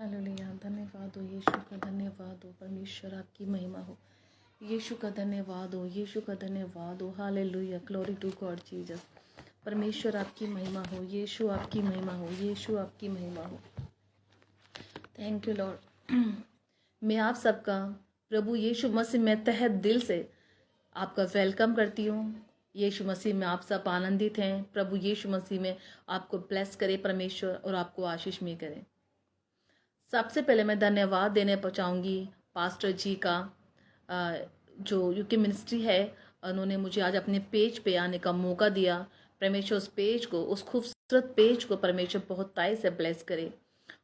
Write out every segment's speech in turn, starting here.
Hallelujah. धन्यवाद हो यीशु का, धन्यवाद हो परमेश्वर, आपकी महिमा हो। यीशु का धन्यवाद हो, यीशु का धन्यवाद हो। Hallelujah, glory to God Jesus. परमेश्वर आपकी महिमा हो, यीशु आपकी महिमा हो, यीशु आपकी महिमा हो। Thank you Lord. मैं आप सबका प्रभु यीशु मसीह में तहे दिल से आपका वेलकम करती हूँ। यीशु मसीह में आप सब आनंदित हैं। प्रभु यीशु मसीह में आपको ब्लेस करे परमेश्वर और आपको आशीष में करे। सबसे पहले मैं धन्यवाद देने पहुँचाऊँगी पास्टर जी का, जो यूके मिनिस्ट्री है, उन्होंने मुझे आज अपने पेज पे आने का मौका दिया। परमेश्वर उस पेज को, उस खूबसूरत पेज को परमेश्वर बहुत ताई से ब्लेस करे,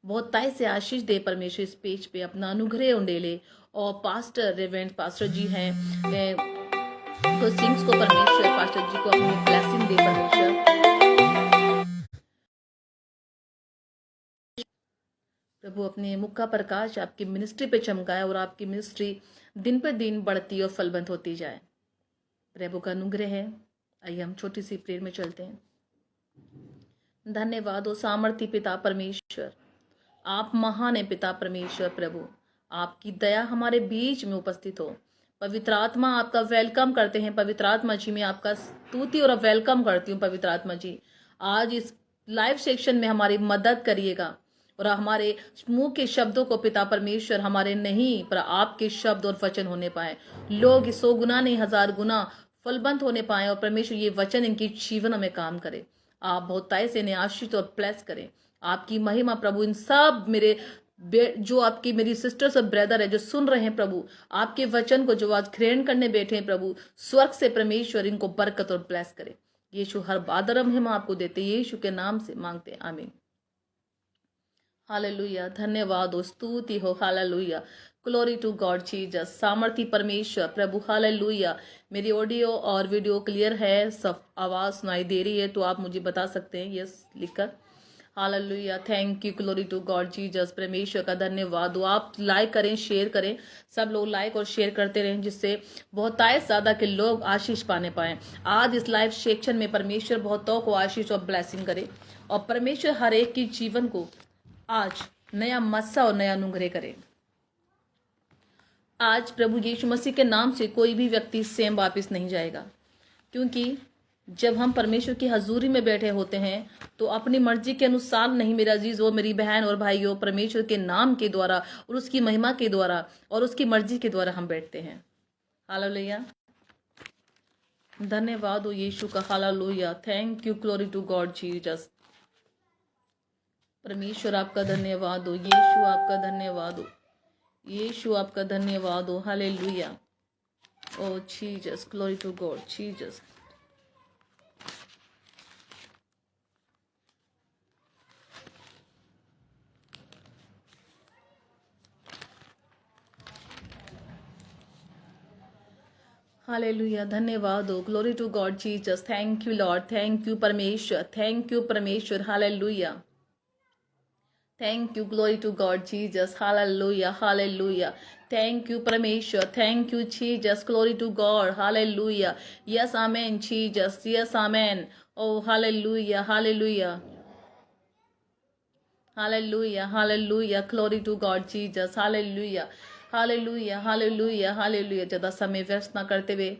बहुत ताई से आशीष दे। परमेश्वर इस पेज पे अपना अनुग्रह उंडेले। और पास्टर रेवेंट पास्टर जी हैं तो सिंग्स को परमेश्वर पास्टर जी को अपनी ब्लेसिंग दे परमेश्वर। प्रभु अपने मुख का प्रकाश आपकी मिनिस्ट्री पे चमकाए और आपकी मिनिस्ट्री दिन पर दिन बढ़ती और फलवंत होती जाए। प्रभु का अनुग्रह है। आइए हम छोटी सी प्रेयर में चलते हैं। धन्यवाद हो सामर्थी पिता परमेश्वर, आप महान है पिता परमेश्वर। प्रभु आपकी दया हमारे बीच में उपस्थित हो। पवित्र आत्मा आपका वेलकम करते हैं। पवित्र आत्मा जी मैं आपका स्तुति और वेलकम करती हूँ। पवित्र आत्मा जी आज इस लाइव सेक्शन में हमारी मदद करिएगा और हमारे मुंह के शब्दों को पिता परमेश्वर हमारे नहीं पर आपके शब्द और वचन होने पाए। लोग 100 गुना नहीं 1000 गुना फलवंत होने पाए और परमेश्वर ये वचन इनकी जीवन में काम करे। आप बहुताई से इन्हें आशीष और ब्लेस करें। आपकी महिमा प्रभु इन सब मेरे जो आपकी मेरी सिस्टर्स और ब्रदर है जो सुन रहे हैं प्रभु, आपके वचन को जो आज ग्रहण करने बैठे हैं प्रभु, स्वर्ग से परमेश्वर इनको बरकत और ब्लेस करे। यीशु हर बादर हम आपको देते, यीशु के नाम से मांगते, आमीन। हालेलुया, धन्यवाद हो, स्तुति हो। Hallelujah, glory to God Jesus. सामर्थी परमेश्वर प्रभु, हालेलुया। मेरी ऑडियो और वीडियो क्लियर है, सब आवाज सुनाई दे रही है तो आप मुझे बता सकते हैं यस लिखकर। Hallelujah, thank you, glory to God Jesus. परमेश्वर का धन्यवाद हो। आप लाइक करें, शेयर करें, सब लोग लाइक और शेयर करते रहें जिससे बहुत ज्यादा के लोग आशीष पाने पाए। आज इस लाइव सेक्शन में परमेश्वर बहुतों को आशीष और ब्लेसिंग करे और परमेश्वर हर एक की जीवन को आज नया मस्सा और नया अनुग्रह करे। आज प्रभु यीशु मसीह के नाम से कोई भी व्यक्ति सेम वापस नहीं जाएगा, क्योंकि जब हम परमेश्वर की हजूरी में बैठे होते हैं तो अपनी मर्जी के अनुसार नहीं, मेरा अजीज हो, मेरी बहन और भाइयों, परमेश्वर के नाम के द्वारा और उसकी महिमा के द्वारा और उसकी मर्जी के द्वारा हम बैठते हैं। हालेलुया, धन्यवाद हो यीशु का। Hallelujah, thank you, glory to God Jesus. परमेश्वर आपका धन्यवाद हो, यीशु आपका धन्यवाद हो, यीशु आपका धन्यवाद हो। Hallelujah, oh Jesus, glory to God Jesus. Hallelujah, धन्यवाद हो, glory to God Jesus. Thank you Lord, thank you परमेश्वर, थैंक यू परमेश्वर। Hallelujah, thank you, glory to God Jesus. Hallelujah, hallelujah, thank you परमेश्वर, thank you Jesus, glory to God. Hallelujah, yes amen Jesus, yes amen. Oh hallelujah, hallelujah, hallelujah, hallelujah, glory to God Jesus. Hallelujah, hallelujah, hallelujah, hallelujah. ज़्यादा समय व्यस्त ना करते हुए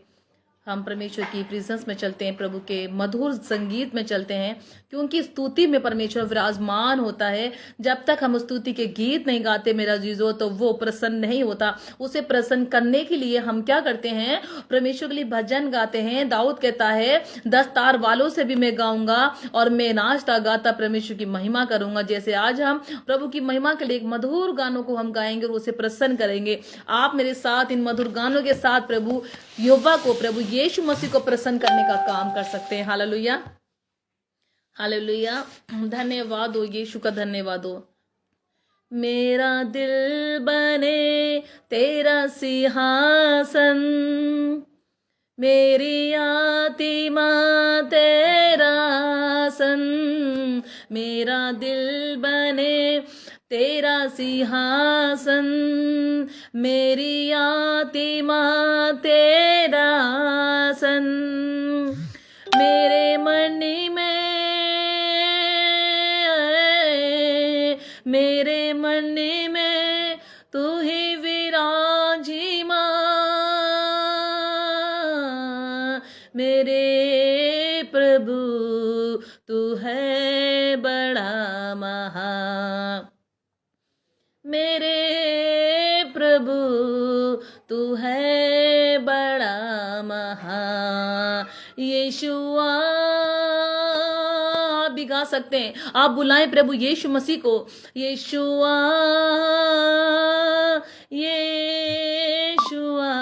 हम परमेश्वर की प्रेजेंस में चलते हैं, प्रभु के मधुर संगीत में चलते हैं, क्योंकि स्तुति में परमेश्वर विराजमान होता है। जब तक हम स्तुति के गीत नहीं गाते मेरा जीजो, तो वो प्रसन्न नहीं होता। उसे प्रसन्न करने के लिए हम क्या करते हैं, परमेश्वर के लिए भजन गाते हैं। दाऊद कहता है 10 तार वालों से भी मैं गाऊंगा और मैं नाचता गाता परमेश्वर की महिमा करूंगा। जैसे आज हम प्रभु की महिमा के लिए एक मधुर गानों को हम गाएंगे और उसे प्रसन्न करेंगे। आप मेरे साथ इन मधुर गानों के साथ प्रभु यहोवा को, प्रभु यीशु मसीह को प्रसन्न करने का काम कर सकते हैं। हालेलुया, हालेलुया, धन्यवाद हो यीशु का, धन्यवाद हो। मेरा दिल बने तेरा सिंहासन, मेरी आत्मा तेरा आसन। मेरा दिल बने तेरा सिंहासन, मेरी आत्मा तेरा आसन। मेरे मन में, मेरे मन में तू ही विराजिमान, मेरे प्रभु तू है बड़ा महान, मेरे प्रभु तू है बड़ा महान। यीशुआ, आप भी गा सकते हैं, आप बुलाएं प्रभु यीशु मसीह को, यीशुआ यीशुआ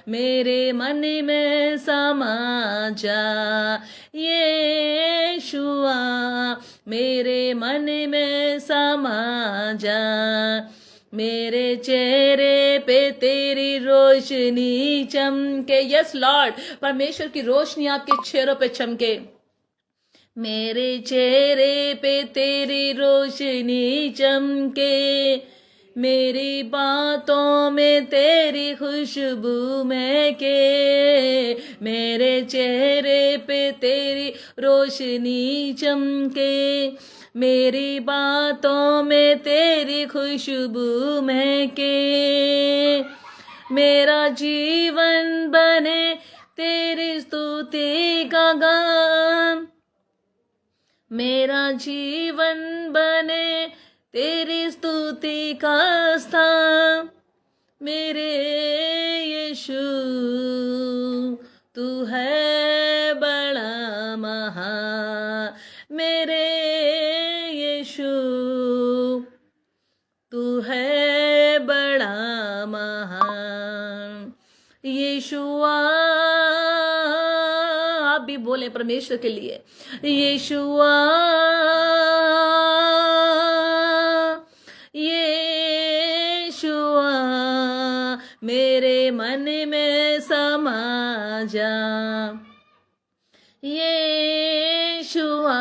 मेरे मन में समा जा, यीशुआ मेरे मन में समा जा, मेरे चेहरे पे तेरी रोशनी चमके। यस लॉर्ड, परमेश्वर की रोशनी आपके चेहरों पे चमके, मेरे चेहरे पे तेरी रोशनी चमके, मेरी बातों में तेरी खुशबू महके, मेरे चेहरे पे तेरी रोशनी चमके, मेरी बातों में तेरी खुशबू महके, मेरा जीवन बने तेरी स्तुति का गान, मेरा जीवन बने तेरी स्तुति का स्थान, मेरे यीशु तू है बड़ा महान, मेरे यीशु तू है बड़ा महान। यीशुआ, आप भी बोले परमेश्वर के लिए, यीशुआ यीशुआ मेरे मन में समा जा, यीशुआ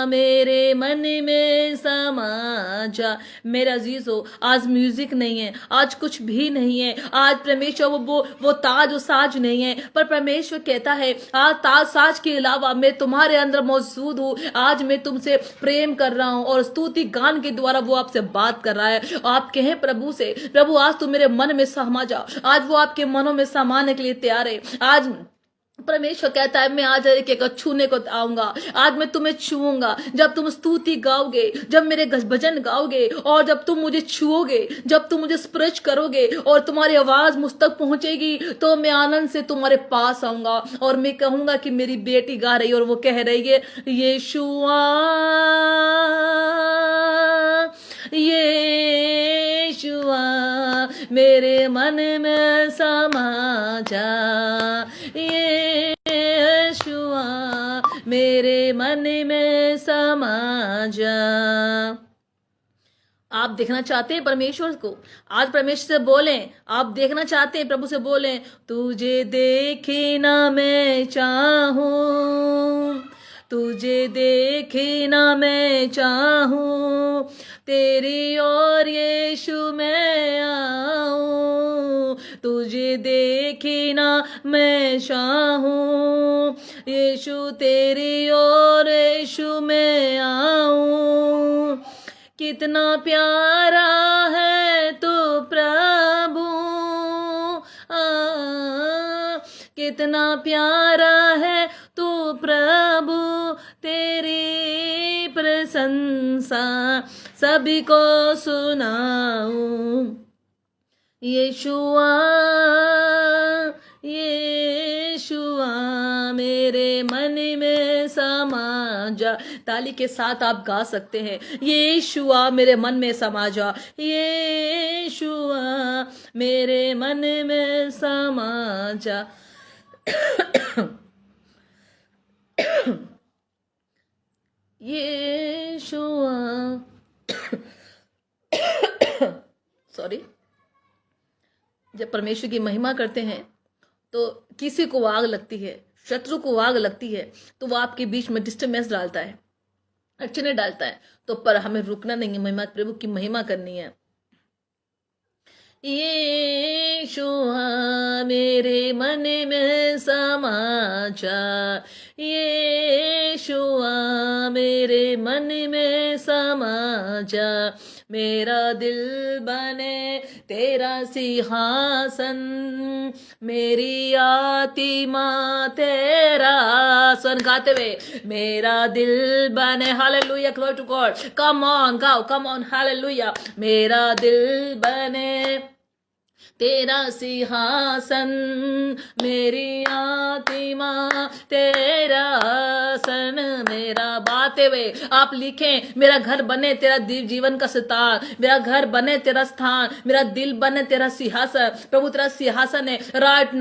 मेरे मन में समा जा। मेरा अजीज हो, आज म्यूजिक नहीं है, आज कुछ भी नहीं है, आज परमेश्वर वो ताज और साज नहीं है, पर परमेश्वर कहता है आज ताज साज के अलावा मैं तुम्हारे अंदर मौजूद हूँ। आज मैं तुमसे प्रेम कर रहा हूँ और स्तुति गान के द्वारा वो आपसे बात कर रहा है। आप कहें प्रभु से, प्रभु आज तू मेरे मन में समा जा। आज वो आपके मनों में समाने के लिए तैयार है। आज परमेश्वर कहता है मैं आज एक एक छूने को आऊंगा, आज मैं तुम्हें छूऊंगा। जब तुम स्तुति गाओगे, जब मेरे भजन गाओगे और जब तुम मुझे छुओगे, जब तुम मुझे स्पर्श करोगे और तुम्हारी आवाज मुझ तक पहुंचेगी, तो मैं आनंद से तुम्हारे पास आऊंगा और मैं कहूंगा कि मेरी बेटी गा रही है और वो कह रही है यीशुआ यीशुआ मेरे मन में समा जा, यीशुआ मेरे मन में समा जा। आप देखना चाहते हैं परमेश्वर को, आज परमेश्वर से बोलें। आप देखना चाहते हैं प्रभु से बोलें, तुझे देखे ना मैं चाहूं, तुझे देखे ना मैं चाहूं, तेरी ओर यीशु मैं आऊं, तुझे देखे ना मैं चाहूं, यीशु तेरी ओर यीशु मैं आऊं। कितना प्यारा है तू प्रभु, कितना प्यारा है तू प्रभु, तेरी प्रशंसा सभी को सुनाऊं। यीशुआ यीशुआ मेरे मन में समा जा। ताली के साथ आप गा सकते हैं, यीशुआ मेरे मन में समा जा, यीशुआ मेरे मन में समा जा। यीशुआ सॉरी, जब परमेश्वर की महिमा करते हैं तो किसी को आग लगती है, शत्रु को आग लगती है, तो वो आपके बीच में डिस्टर्बेंस डालता है, अड़चने डालता है। तो पर हमें रुकना नहीं है, महिमा प्रभु की महिमा करनी है। यीशुआ मेरे मन में समा जा, यीशुआ मेरे मन में समा जा, मेरा दिल बने तेरा सिंहासन, मेरी आत्मा तेरा आसन। गाते हुए मेरा दिल बने, hallelujah, glory to God, come on गाओ, कम ऑन, हालेलुया। मेरा दिल बने तेरा सिंहासन, मेरी आत्मा तेरा आसन, मेरा बाते हुए आप लिखें, मेरा घर बने तेरा जीवन का स्थान, मेरा घर बने तेरा स्थान, मेरा दिल बने तेरा सिंहासन। प्रभु तेरा सिंहासन है, राइट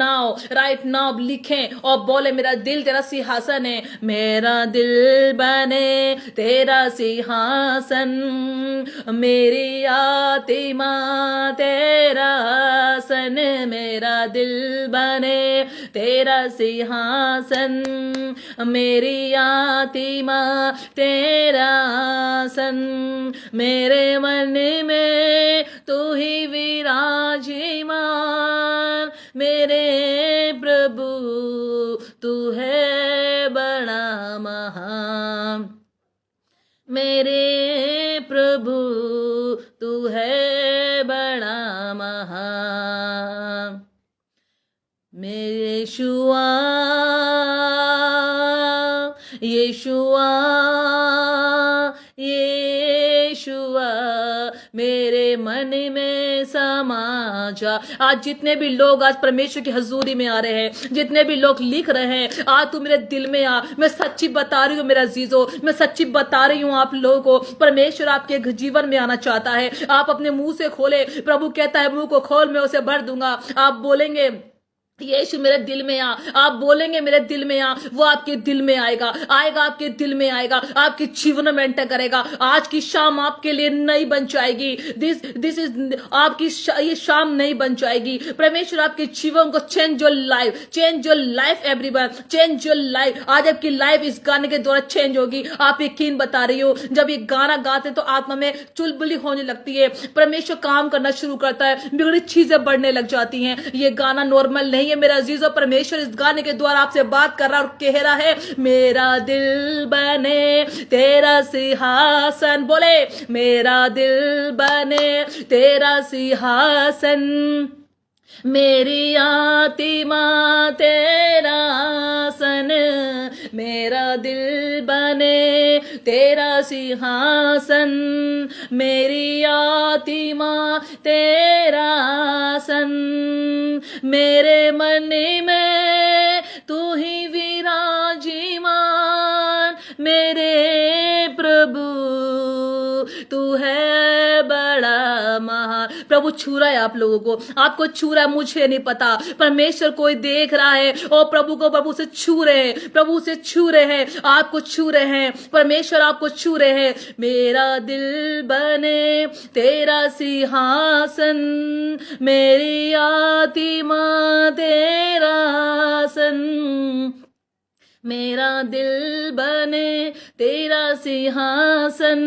नाउ लिखें और बोले मेरा दिल तेरा सिंहासन है, मेरा दिल बने तेरा सिंहासन, मेरी आत्मा तेरा आसन, मेरा दिल बने तेरा सिंहासन, मेरी आत्मा तेरा आसन, मेरे मन में तू ही विराजमान, मेरे प्रभु तू है बड़ा महान, मेरे प्रभु तू है बड़ा महान, मेरे यीशुआ यीशुआ यीशुआ मेरे मन में समा जा। आज जितने भी लोग आज परमेश्वर की हजूरी में आ रहे हैं, जितने भी लोग लिख रहे हैं, आज तू मेरे दिल में आ। मैं सच्ची बता रही हूँ मेरा जीजो, मैं सच्ची बता रही हूँ आप लोगों को, परमेश्वर आपके जीवन में आना चाहता है। आप अपने मुंह से खोले, प्रभु कहता है मुंह को खोल मैं उसे भर दूंगा। आप बोलेंगे यीशु मेरे दिल में आ, आप बोलेंगे मेरे दिल में आ, वो आपके दिल में आएगा, आपके दिल में आएगा, आपके जीवन में एंटर करेगा। आज की शाम आपके लिए नई बन जाएगी। दिस इज आपकी ये शाम नई बन जाएगी। परमेश्वर आपके जीवन को change your life everyone, change your life. आज आपकी लाइफ इस गाने के द्वारा चेंज होगी। आप यकीन बता रही हो, जब ये गाना गाते तो आत्मा में चुलबुली होने लगती है, परमेश्वर काम करना शुरू करता है, बिगड़ी चीजें बढ़ने लग जाती हैं। ये गाना नॉर्मल नहीं है मेरा अजीजों, परमेश्वर इस गाने के द्वारा आपसे बात कर रहा और कह रहा है मेरा दिल बने तेरा सिंहासन। बोले मेरा दिल बने तेरा सिंहासन, मेरी आत्मा तेरा आसन, मेरा दिल बने तेरा सिंहासन, मेरी आत्मा तेरा आसन, मेरे मन में तू ही विराजमान, मेरे प्रभु तू है बड़ा महान। प्रभु छू रहा है आप लोगों को, आपको छू रहा है, मुझे नहीं पता, परमेश्वर कोई देख रहा है और प्रभु को प्रभु से छू रहे हैं, प्रभु से छू रहे हैं, आपको छू रहे हैं, परमेश्वर आपको छू रहे हैं। मेरा दिल बने तेरा सिंहासन, मेरी आत्मा तेरा आसन, मेरा दिल बने तेरा सिंहासन,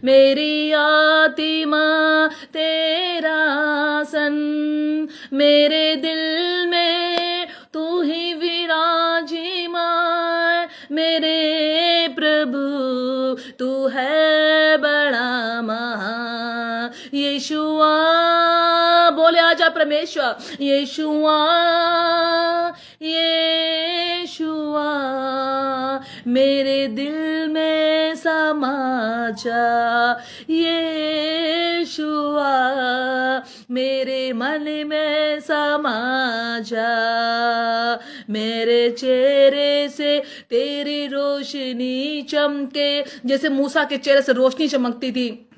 मेरी आत्मा तेरा आसन, मेरे दिल में तू ही विराजमान, मेरे प्रभु तू है बड़ा महान। यीशुआ बोले आजा परमेश्वर, यीशुआ यीशुआ मेरे दिल में समा जा, यीशुआ मेरे मन में समा जा, मेरे चेहरे से तेरी रोशनी चमके, जैसे मूसा के चेहरे से रोशनी चमकती थी।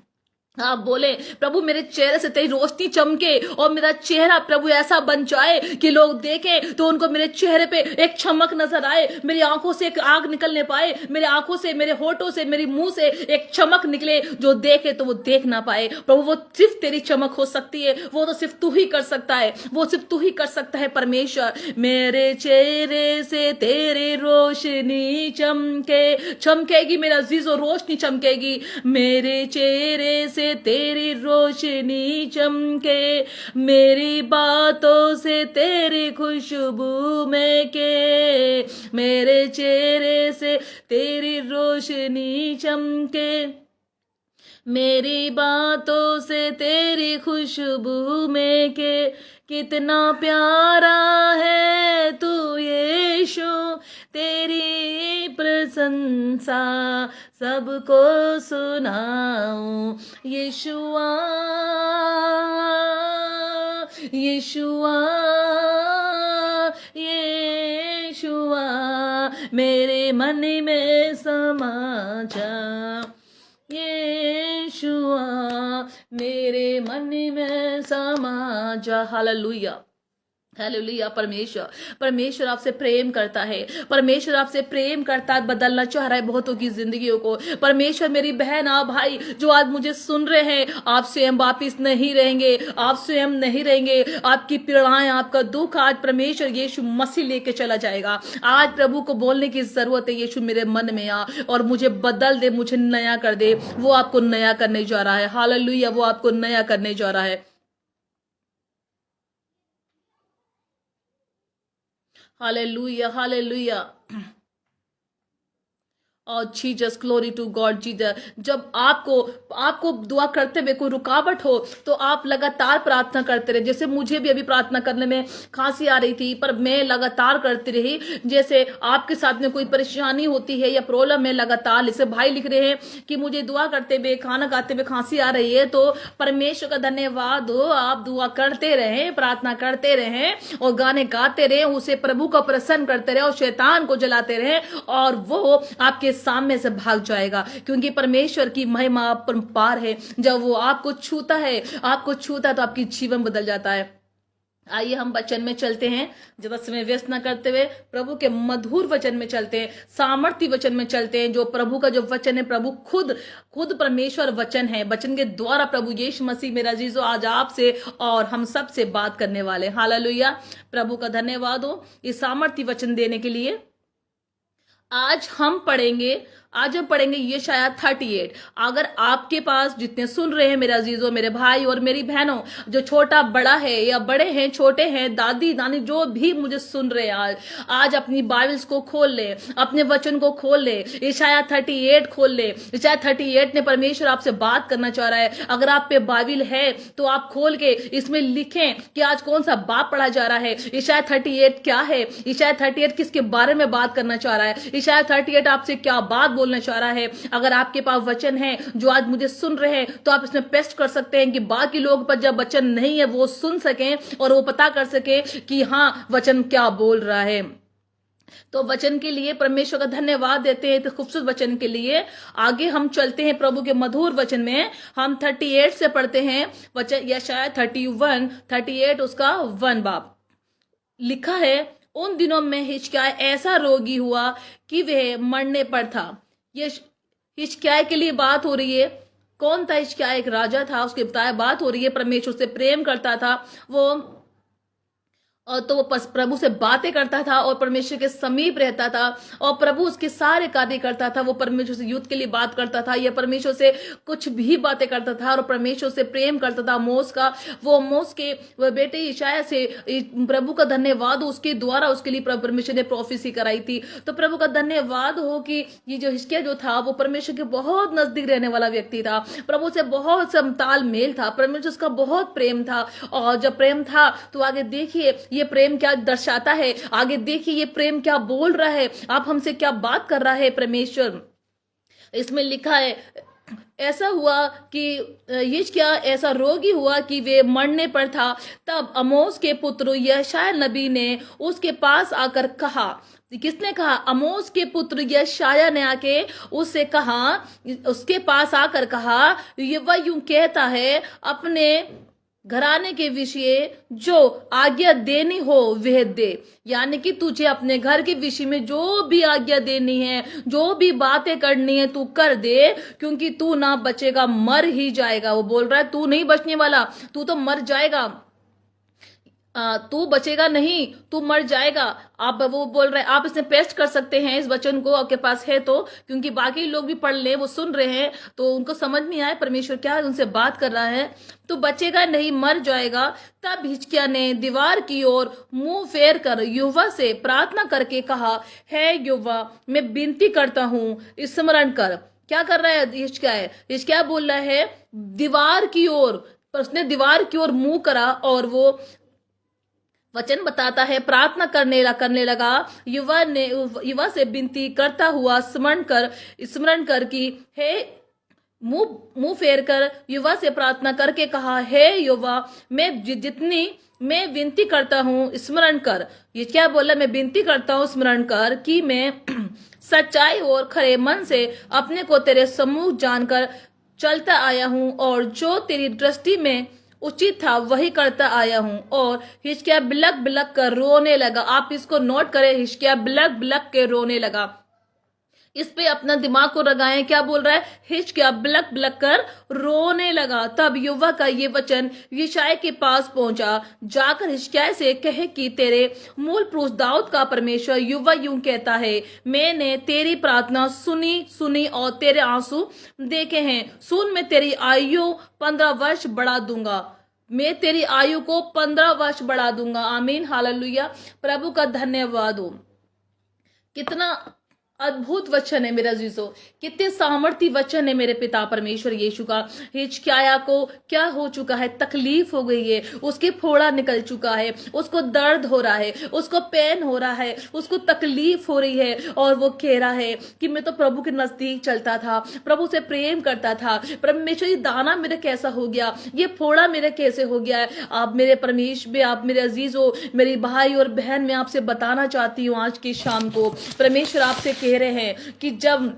आप बोले प्रभु मेरे चेहरे से तेरी रोशनी चमके और मेरा चेहरा प्रभु ऐसा बन जाए कि लोग देखें तो उनको मेरे चेहरे पे एक चमक नजर आए, मेरी आंखों से एक आग निकलने पाए, मेरे आंखों से, मेरे होठों से, मेरे मुंह से एक चमक निकले, जो देखे तो वो देख ना पाए। प्रभु वो सिर्फ तेरी चमक हो सकती है, वो तो सिर्फ तू ही कर सकता है, वो सिर्फ तू ही कर सकता है परमेश्वर। मेरे चेहरे से तेरी रोशनी चमकेगी, मेरा जीजो रोशनी चमकेगी, मेरे चेहरे से से तेरी रोशनी चमके, मेरी बातों से तेरी खुशबू महके, मेरे चेहरे से तेरी रोशनी चमके, मेरी बातों से तेरी खुशबू में के। कितना प्यारा है तू यीशु, तेरी प्रशंसा सबको सुनाऊं। यीशुआ यीशुआ यीशुआ, मेरे मन में समा जा, यीशुआ मेरे मन में समा जा। Hallelujah hallelujah. परमेश्वर आपसे प्रेम करता है, परमेश्वर आपसे प्रेम करता है, बदलना चाह रहा है बहुतों की जिंदगियों को। परमेश्वर मेरी बहन आप भाई जो आज मुझे सुन रहे हैं, आप स्वयं वापिस नहीं रहेंगे, आप स्वयं नहीं रहेंगे। आपकी पीड़ाएं, आपका दुख आज परमेश्वर यीशु मसीह लेके चला जाएगा। आज प्रभु को बोलने की जरूरत है, यीशु मेरे मन में आ और मुझे बदल दे, मुझे नया कर दे। वो आपको नया करने जा रहा है। हालेलुया, वो आपको नया करने जा रहा है। Hallelujah hallelujah. और Jesus, glory to God Jesus. जब आपको दुआ करते हुए कोई रुकावट हो तो आप लगातार प्रार्थना करते रहे। जैसे मुझे भी अभी प्रार्थना करने में खांसी आ रही थी, पर मैं लगातार करती रही। जैसे आपके साथ में कोई परेशानी होती है या प्रॉब्लम है, लगातार जैसे भाई लिख रहे हैं कि मुझे दुआ करते हुए, खाना खाते हुए खांसी आ रही है, तो परमेश्वर का धन्यवाद हो। आप दुआ करते रहें, प्रार्थना करते रहें और गाने गाते रहें, उसे प्रभु को प्रसन्न करते रहे और शैतान को जलाते रहें, और वो आपके सामने से भाग जाएगा। क्योंकि परमेश्वर की महिमा पार है। जब वो आपको छूता है तो आपकी जीवन बदल जाता है। आइए हम वचन में चलते हैं, ज्यादा समय व्यस्त न करते हुए प्रभु के मधुर वचन में चलते हैं, सामर्थ्य वचन में चलते हैं। जो प्रभु का जो वचन है, प्रभु खुद परमेश्वर वचन है। वचन के द्वारा प्रभु यीशु मसीह मेरा जीजो आज आपसे और हम सब से बात करने वाले। हालेलुया, प्रभु का धन्यवाद हो इस सामर्थ्य वचन देने के लिए। आज हम पढ़ेंगे यशायाह 38। अगर आपके पास जितने सुन रहे हैं मेरे अजीजों, मेरे भाई और मेरी बहनों, जो छोटा बड़ा है या बड़े हैं छोटे हैं, दादी नानी जो भी मुझे सुन रहे हैं, आज अपनी बाइबल्स को खोल ले, अपने वचन को खोल ले, यशायाह 38 खोल ले। यशायाह 38 ने परमेश्वर आपसे बात करना चाह रहा है। अगर आप पे बाइबल है तो आप खोल के इसमें लिखें कि आज कौन सा बाप पढ़ा जा रहा है, यशायाह 38 क्या है, यशायाह 38 किसके बारे में बात करना चाह रहा है, यशायाह 38 आपसे क्या बात बोलना चाह रहा है। अगर आपके पास वचन है जो आज मुझे सुन रहे हैं, तो आप इसमें पेस्ट कर सकते हैं कि बाकी लोग पर जब वचन नहीं है वो सुन सकें और वो पता कर सके कि हाँ वचन क्या बोल रहा है। तो वचन के लिए परमेश्वर का धन्यवाद देते हैं, तो खूबसूरत वचन के लिए आगे हम चलते हैं। प्रभु के मधुर वचन में हम 38 से पढ़ते हैं वचन, या शायद 38 उसका 1 बाब लिखा है। उन दिनों में हिजकिय्याह ऐसा रोगी हुआ कि वह मरने पर था। ये हिजकिय्याह के लिए बात हो रही है। कौन था हिजकिय्याह? एक राजा था, उसके बताया बात हो रही है। परमेश्वर से प्रेम करता था वो, और तो वो प्रभु से बातें करता था और परमेश्वर के समीप रहता था और प्रभु उसके सारे कार्य करता था। वो परमेश्वर से युद्ध के लिए बात करता था या परमेश्वर से कुछ भी बातें करता था और परमेश्वर से प्रेम करता था। मोस के वो बेटे यशायाह से प्रभु का धन्यवाद हो, उसके द्वारा उसके लिए परमेश्वर ने प्रोफेसी कराई थी। तो प्रभु का धन्यवाद हो कि ये जो हिजकिय्याह जो था वो परमेश्वर के बहुत नजदीक रहने वाला व्यक्ति था। प्रभु से बहुत समताल मेल था, परमेश्वर उसका बहुत प्रेम था। और जब प्रेम था तो आगे देखिए ये प्रेम क्या दर्शाता है, आगे देखिए ये प्रेम क्या बोल रहा है, आप हमसे क्या बात कर रहा है परमेश्वर। इसमें लिखा है ऐसा हुआ कि हिजकिय्याह ऐसा रोगी हुआ कि वे मरने पर था। तब आमोस के पुत्र यशायाह नबी ने उसके पास आकर कहा, किसने कहा? आमोस के पुत्र यशायाह ने आके उससे कहा, उसके पास आकर कहा, ये वह यूं कहता है अपने घराने के विषय जो आज्ञा देनी हो वह दे। यानी कि तुझे अपने घर के विषय में जो भी आज्ञा देनी है, जो भी बातें करनी है तू कर दे, क्योंकि तू ना बचेगा, मर ही जाएगा। वो बोल रहा है तू नहीं बचने वाला, तू तो मर जाएगा। तू बचेगा नहीं, तू मर जाएगा। आप वो बोल रहे हैं, आप इसमें पेस्ट कर सकते हैं इस वचन को, आपके पास है तो, क्योंकि बाकी लोग भी पढ़ ले, वो सुन रहे हैं तो उनको समझ नहीं आए परमेश्वर क्या उनसे बात कर रहा है। तो बचेगा नहीं, मर जाएगा। तब हिजकिय्याह ने दीवार की ओर मुंह फेर कर यहोवा से प्रार्थना करके कहा, हे यहोवा, मैं विनती करता हूं, स्मरण कर। क्या कर रहा है हिजकिय्याह? हिजकिय्याह बोल रहा है दीवार की ओर, पर उसने दीवार की ओर मुंह करा और वो वचन बताता है प्रार्थना करने लगा। युवा से विनती करता हुआ स्मरण कर कि हे, मुंह फेर कर युवा से प्रार्थना करके कहा, हे युवा, मैं जितनी मैं विनती करता हूँ स्मरण कर। ये क्या बोला? मैं विनती करता हूँ स्मरण कर कि मैं सच्चाई और खरे मन से अपने को तेरे सम्मुख जानकर चलता आया हूँ और जो तेरी दृष्टि में उचित था वही करता आया हूं। और हिजकिय्याह बिलक बिलक कर रोने लगा। आप इसको नोट करें, हिजकिय्याह बिलक बिलक के रोने लगा। इस पे अपना दिमाग को लगाएं। क्या बोल रहा है? हिजकिय्याह बिलक बिलक कर रोने लगा। तब युवा का ये वचन यशायाह के पास पहुंचा, जाकर हिजकिय्याह से कहे कि तेरे मूल पुरुष दाऊद का परमेश्वर युवा यूं कहता है, मैंने तेरी प्रार्थना सुनी और तेरे आंसू देखे हैं। सुन, मैं तेरी आयु 15 वर्ष बढ़ा दूंगा। मैं तेरी आयु को 15 वर्ष बढ़ा दूंगा। आमीन, हालेलुया। प्रभु का धन्यवाद हो। कितना अद्भुत वचन है मेरा जीसो, कितने सामर्थ्य वचन है मेरे पिता परमेश्वर यीशु का। हिजकिय्याह को क्या हो चुका है? तकलीफ हो गई है, उसके फोड़ा निकल चुका है, उसको दर्द हो रहा है, उसको पेन हो रहा है, उसको तकलीफ हो रही है। और वो कह रहा है कि मैं तो प्रभु के नजदीक चलता था, प्रभु से प्रेम करता था, परमेश्वर ये दाना मेरा कैसा हो गया, ये फोड़ा मेरा कैसे हो गया है। आप मेरे परमेश्वर, आप मेरे अजीज हो, मेरी भाई और बहन, मैं आपसे बताना चाहती हूँ आज की शाम को परमेश्वर आपसे कह रहे हैं कि जब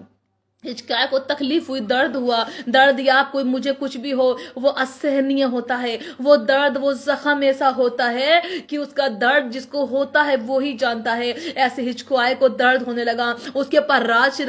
हिजकिय्याह को तकलीफ हुई, दर्द हुआ, दर्द या कोई मुझे कुछ भी हो, वो असहनीय होता है। वो दर्द, वो जख्म ऐसा होता है कि उसका दर्द जिसको होता है वो ही जानता है। ऐसे हिजकिय्याह को दर्द होने लगा। उसके पास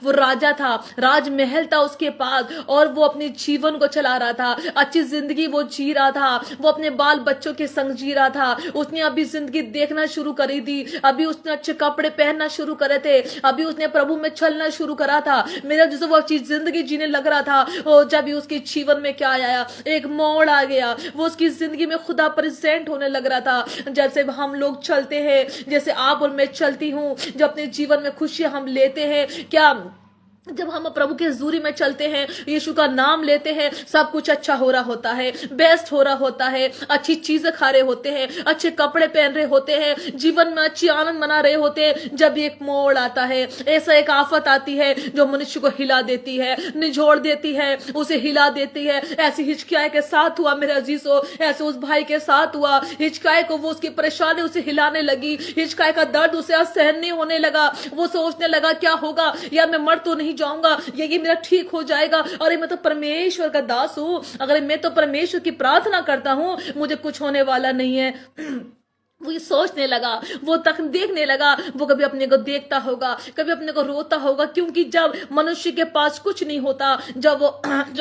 वो राजा था, राजमहल था उसके पास, और वो अपने जीवन को चला रहा था, अच्छी जिंदगी वो जी रहा था, वो अपने बाल बच्चों के संग जी रहा था। उसने अभी जिंदगी देखना शुरू करी थी, अभी उसने अच्छे कपड़े पहनना शुरू करे थे, अभी उसने प्रभु में चलना शुरू करा था। मेरा जैसे वो चीज जिंदगी जीने लग रहा था, और जब भी उसके जीवन में क्या आया, एक मोड़ आ गया। वो उसकी जिंदगी में खुदा प्रेजेंट होने लग रहा था। जैसे हम लोग चलते हैं, जैसे आप और मैं चलती हूँ, जब अपने जीवन में खुशियां हम लेते हैं, क्या जब हम प्रभु के हजूरी में चलते हैं, यीशु का नाम लेते हैं, सब कुछ अच्छा हो रहा होता है, बेस्ट हो रहा होता है, अच्छी चीजें खा रहे होते हैं, अच्छे कपड़े पहन रहे होते हैं, जीवन में अच्छी आनंद मना रहे होते हैं। जब एक मोड़ आता है, ऐसा एक आफत आती है जो मनुष्य को हिला देती है, निझोड़ देती है, उसे हिला देती है। ऐसी हिजकिय्याह के साथ हुआ मेरे अजीजों, ऐसे उस भाई के साथ हुआ। हिजकिय्याह को वो उसकी परेशानी उसे हिलाने लगी, हिजकिय्याह का दर्द उसे असहन नहीं होने लगा। वो सोचने लगा क्या होगा, या मैं मर तो नहीं जाऊंगा, ये मेरा ठीक हो जाएगा। अरे मैं तो परमेश्वर का दास हूं, अगर मैं तो परमेश्वर की प्रार्थना करता हूं, मुझे कुछ होने वाला नहीं है। वो ये सोचने लगा, वो तक देखने लगा, वो कभी अपने को देखता होगा, कभी अपने को रोता होगा, क्योंकि जब मनुष्य के पास कुछ नहीं होता, जब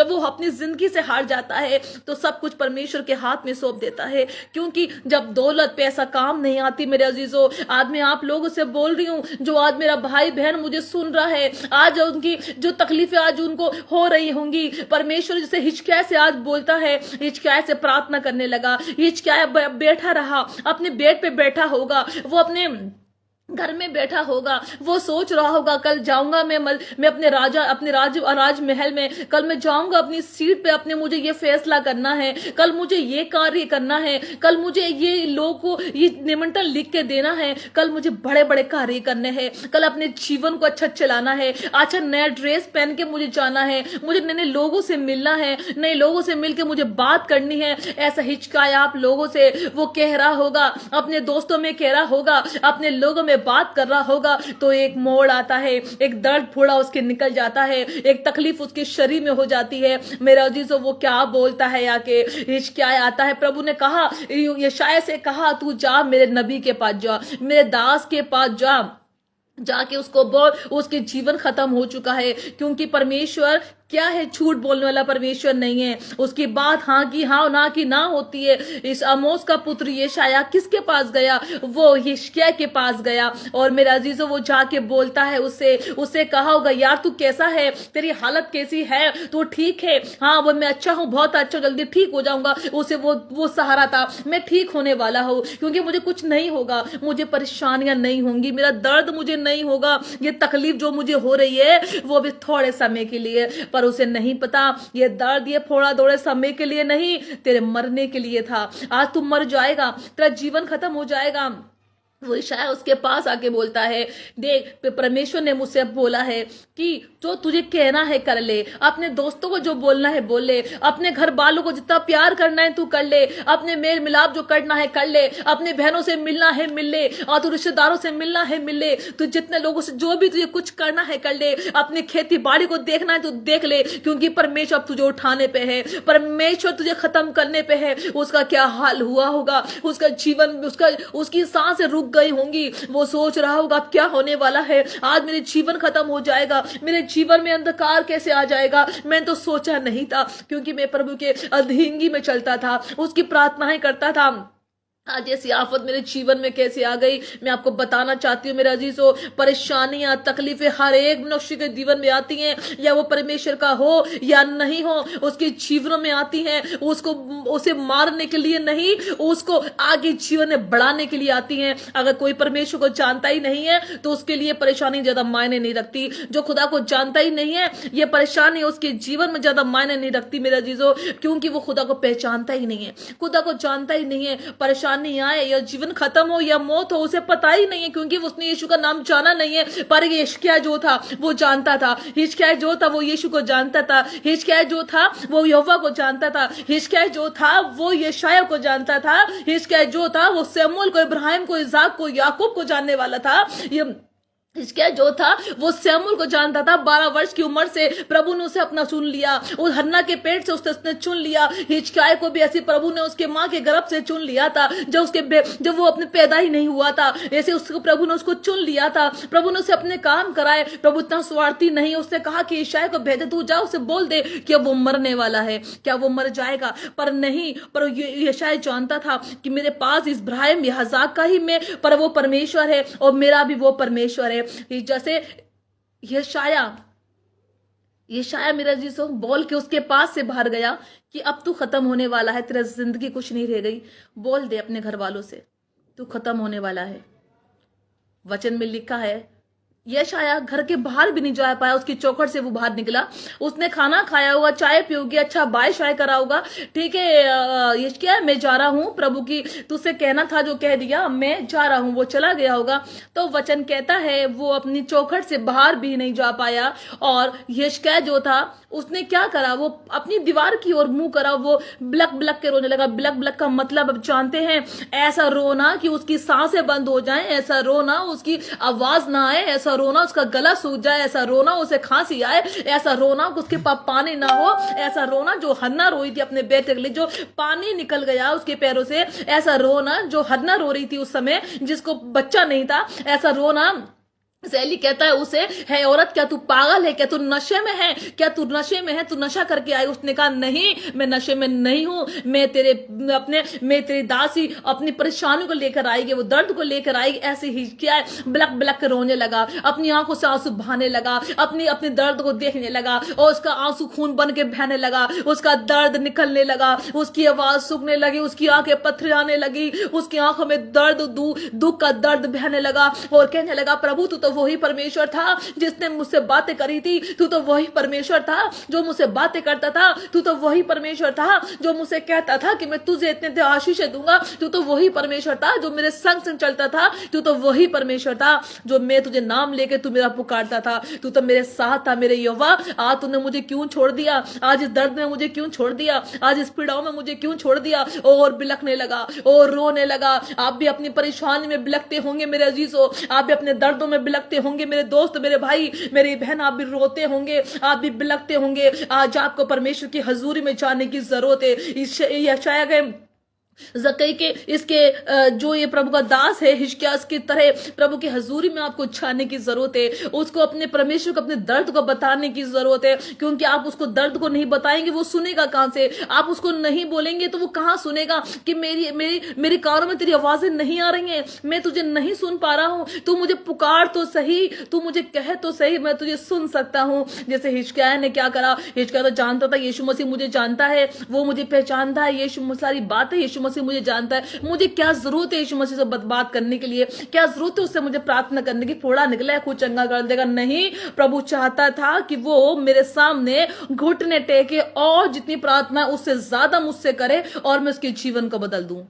वो अपनी जिंदगी से हार जाता है, तो सब कुछ परमेश्वर के हाथ में सौंप देता है। क्योंकि जब दौलत पैसा काम नहीं आती मेरे अजीजों, आज मैं आप लोगों से बोल रही हूँ, जो आज मेरा भाई बहन मुझे सुन रहा है, आज उनकी जो तकलीफें आज उनको हो रही होंगी, परमेश्वर जैसे हिजकिय्याह से आज बोलता है, हिजकिय्याह से प्रार्थना करने लगा। हिजकिय्याह बैठा रहा, अपने बेड पे बैठा होगा, वो अपने घर में बैठा होगा, वो सोच रहा होगा कल जाऊंगा मैं अपने राजमहल में, कल मैं जाऊंगा अपनी सीट पे, अपने मुझे ये फैसला करना है, कल मुझे ये कार्य करना है, कल मुझे ये लोगों को ये निमंत्रण लिख के देना है, कल मुझे बड़े बड़े कार्य करने हैं, कल अपने जीवन को अच्छा चलाना है, अच्छा नया ड्रेस पहन के मुझे जाना है, मुझे नए नए लोगों से मिलना है, नए लोगों से मिलकर मुझे बात करनी है। ऐसा हिचकाया आप लोगों से वो कह रहा होगा, अपने दोस्तों में कह रहा होगा, अपने लोगों में बात कर रहा होगा। तो एक मोड़ आता है, एक दर्द फोड़ा उसके निकल जाता है, एक तकलीफ उसके शरीर में हो जाती है। मेरा अजीजों, वो क्या बोलता है आके, हिजकिय्याह आता है, प्रभु ने कहा, यशायाह से कहा, तू जा मेरे नबी के पास जा, मेरे दास के पास जाके उसको बोल, उसके जीवन खत्म हो चुका है। क्योंकि परमेश्वर क्या है, झूठ बोलने वाला परमेश्वर नहीं है। उसकी बात हाँ की हाँ, ना की ना होती है। इस आमोस का पुत्र यशायाह किसके पास गया? वो हिजकिय्याह के पास गया, और मेरा अजीजों वो जाके बोलता है उससे कहा होगा, यार तू कैसा है, तेरी हालत कैसी है, तू ठीक है? हाँ वो मैं अच्छा हूँ, बहुत अच्छा, जल्दी ठीक हो जाऊंगा। उसे वो सहारा था, मैं ठीक होने वाला हूँ, क्योंकि मुझे कुछ नहीं होगा, मुझे परेशानियां नहीं होंगी, मेरा दर्द मुझे नहीं होगा, ये तकलीफ जो मुझे हो रही है वो भी थोड़े समय के लिए। पर उसे नहीं पता ये दर्द ये थोड़े समय के लिए नहीं, तेरे मरने के लिए था। आज तू मर जाएगा, तेरा जीवन खत्म हो जाएगा। वो यशायाह उसके पास आके बोलता है, देख परमेश्वर ने मुझसे बोला है कि जो तुझे कहना है कर ले, अपने दोस्तों को जो बोलना है बोल ले, अपने घर वालों को जितना प्यार करना है तू कर ले, अपने मेल मिलाप जो करना है कर ले, अपने बहनों से मिलना है मिल ले, और तू रिश्तेदारों से मिलना है मिल ले, तू जितने लोगों से जो भी तुझे कुछ करना है कर ले, अपनी खेती बाड़ी को देखना है तो देख ले, क्योंकि परमेश्वर अब तुझे उठाने पे है, परमेश्वर तुझे खत्म करने पे है। उसका क्या हाल हुआ होगा, उसका जीवन उसकी सांसें रुक गई होंगी, वो सोच रहा होगा अब क्या होने वाला है, आज मेरे जीवन खत्म हो जाएगा, मेरे जीवन में अंधकार कैसे आ जाएगा, मैंने तो सोचा नहीं था, क्योंकि मैं प्रभु के अधीनगी में चलता था, उसकी प्रार्थनाएं करता था। आज ऐसी आफत मेरे जीवन में कैसे आ गई, मैं आपको बताना चाहती हूँ मेरे अजीजों, परेशानियां तकलीफें हर एक मनुष्य के जीवन में आती हैं, या वो परमेश्वर का हो या नहीं हो, उसके जीवन में आती हैं, उसे मारने के लिए नहीं, उसको आगे जीवन में बढ़ाने के लिए आती हैं। अगर कोई परमेश्वर को जानता ही नहीं है तो उसके लिए परेशानी ज्यादा मायने नहीं रखती। जो खुदा को जानता ही नहीं है, ये परेशानी उसके जीवन में ज्यादा मायने नहीं रखती मेरे अजीजों, क्योंकि वो खुदा को पहचानता ही नहीं है, खुदा को जानता ही नहीं है। परेशानी आए या जीवन खत्म हो या मौत हो, उसे पता ही नहीं है, क्योंकि उसने यीशु का नाम जाना नहीं है। पर हिजकिय्याह जो था वो जानता था, हिजकिय्याह जो था वो यीशु को जानता था, हिजकिय्याह जो था वो यहोवा को जानता था, हिजकिय्याह जो था वो यशायाह को जानता था, हिजकिय्याह जो था वो शमूएल को, इब्राहिम को, इसहाक को, याकूब को जानने वाला था। ये हिजकिय्याह जो था वो शमूएल को जानता था। 12 वर्ष की उम्र से प्रभु ने उसे अपना चुन लिया, उस हन्ना के पेट से उसने चुन लिया। हिजकिय्याह को भी ऐसे प्रभु ने उसके माँ के गर्भ से चुन लिया था, जब वो अपने पैदा ही नहीं हुआ था, ऐसे उसको प्रभु ने उसको चुन लिया था। प्रभु ने उसे अपने काम कराए। प्रभु इतना स्वार्थी नहीं, उसने कहा कि यशायाह को भेजे, तू जा उसे बोल दे कि वो मरने वाला है, क्या वो मर जाएगा। पर नहीं, पर यशायाह जानता था कि मेरे पास इब्राहिम इसहाक का ही मैं, पर वो परमेश्वर है और मेरा भी वो परमेश्वर है। जैसे यशायाह मेरा जीसो बोल के उसके पास से बाहर गया कि अब तू खत्म होने वाला है, तेरा जिंदगी कुछ नहीं रह गई। बोल दे अपने घर वालों से तू खत्म होने वाला है। वचन में लिखा है यशायाह घर के बाहर भी नहीं जा पाया, उसकी चौखट से वो बाहर निकला। उसने खाना खाया होगा, चाय पियोगी, अच्छा बाय शाय करा होगा, ठीक है हिजकिय्याह मैं जा रहा हूं, प्रभु की तुझसे कहना था जो कह दिया, मैं जा रहा हूं, वो चला गया होगा। तो वचन कहता है वो अपनी चौखट से बाहर भी नहीं जा पाया। और हिजकिय्याह जो था उसने क्या करा, वो अपनी दीवार की ओर मुंह करा, वो ब्लक ब्लक के रोने लगा। ब्लक ब्लक का मतलब अब जानते हैं, ऐसा रोना कि उसकी सांसें बंद हो जाएं, ऐसा रोना उसकी आवाज ना आए, ऐसा रोना उसका गला सूख जाए, ऐसा रोना उसे खांसी आए, ऐसा रोना उसके पास पानी ना हो, ऐसा रोना जो हन्ना रोई थी अपने बेटे के लिए, जो पानी निकल गया उसके पैरों से, ऐसा रोना जो हन्ना रो रही थी उस समय जिसको बच्चा नहीं था, ऐसा रोना। सैली कहता है उसे, है औरत क्या तू पागल है, क्या तू नशे में है, क्या तू नशे में है, तू नशा करके आई। उसने कहा नहीं मैं नशे में नहीं हूं, मैं तेरी दासी अपनी परेशानी को लेकर आएगी, वो दर्द को लेकर आएगी। ऐसे ही क्या है, ब्लक ब्लक के रोने लगा, अपनी आंखों से आंसू बहाने लगा, अपने दर्द को देखने लगा, और उसका आंसू खून बन के बहने लगा, उसका दर्द निकलने लगा, उसकी आवाज सूखने लगी, उसकी आंखें पत्थर आने लगी, उसकी आंखों में दर्द दुख का दर्द बहने लगा, और कहने लगा प्रभु तू तो वही परमेश्वर था जिसने मुझसे बातें करी थी, तू तो वही परमेश्वर था जो मुझसे बातें करता था, तू तो वही परमेश्वर था जो मुझसे कहता था कि मैं तुझे इतने आशीष दूंगा, तू तो वही परमेश्वर था जो मेरे संग संग चलता था, तू तो वही परमेश्वर था जो मैं तुझे नाम लेके तू मेरा पुकारता था, तू तो मेरे साथ था मेरे यहोवा। आज तूने मुझे क्यों छोड़ दिया, आज इस दर्द में मुझे क्यों छोड़ दिया, आज इस पीड़ाओं में मुझे क्यों छोड़ दिया। और बिलखने लगा और रोने लगा। आप भी अपनी परेशानी में बिलखते होंगे मेरे अजीजों, आप भी अपने दर्दों में बिलखते होंगे मेरे दोस्त, मेरे भाई, मेरी बहन, आप भी रोते होंगे, आप भी बिलखते होंगे। आज आपको परमेश्वर की हजूरी में जाने की जरूरत है। यशायाह जक्कई के इसके जो ये प्रभु का दास है हिजकिय्याह की तरह प्रभु की हजूरी में आपको छाने की जरूरत है। उसको अपने परमेश्वर को अपने दर्द को बताने की जरूरत है, क्योंकि आप उसको दर्द को नहीं बताएंगे वो सुनेगा कहां से। आप उसको नहीं बोलेंगे तो वो कहां सुनेगा कि मेरी मेरी मेरी कानों में तेरी आवाजें नहीं आ रही हैं, मैं तुझे नहीं सुन पा रहा हूं, तू मुझे पुकार तो सही, तू मुझे कह तो सही, मैं तुझे सुन सकता हूं। जैसे हिजकिय्याह ने क्या करा, हिजकिय्याह तो जानता था यीशु मसीह मुझे जानता है, वो मुझे पहचानता है, यीशु सारी बातें यीशु मसीह मुझे जानता है, मुझे क्या जरूरत है यीशु मसीह से बात करने के लिए, क्या जरूरत है उससे मुझे प्रार्थना करने की। फोड़ा निकला है खुद चंगा कर देगा, नहीं, प्रभु चाहता था कि वो मेरे सामने घुटने टेके और जितनी प्रार्थना उससे ज्यादा मुझसे करे और मैं उसके जीवन को बदल दूं।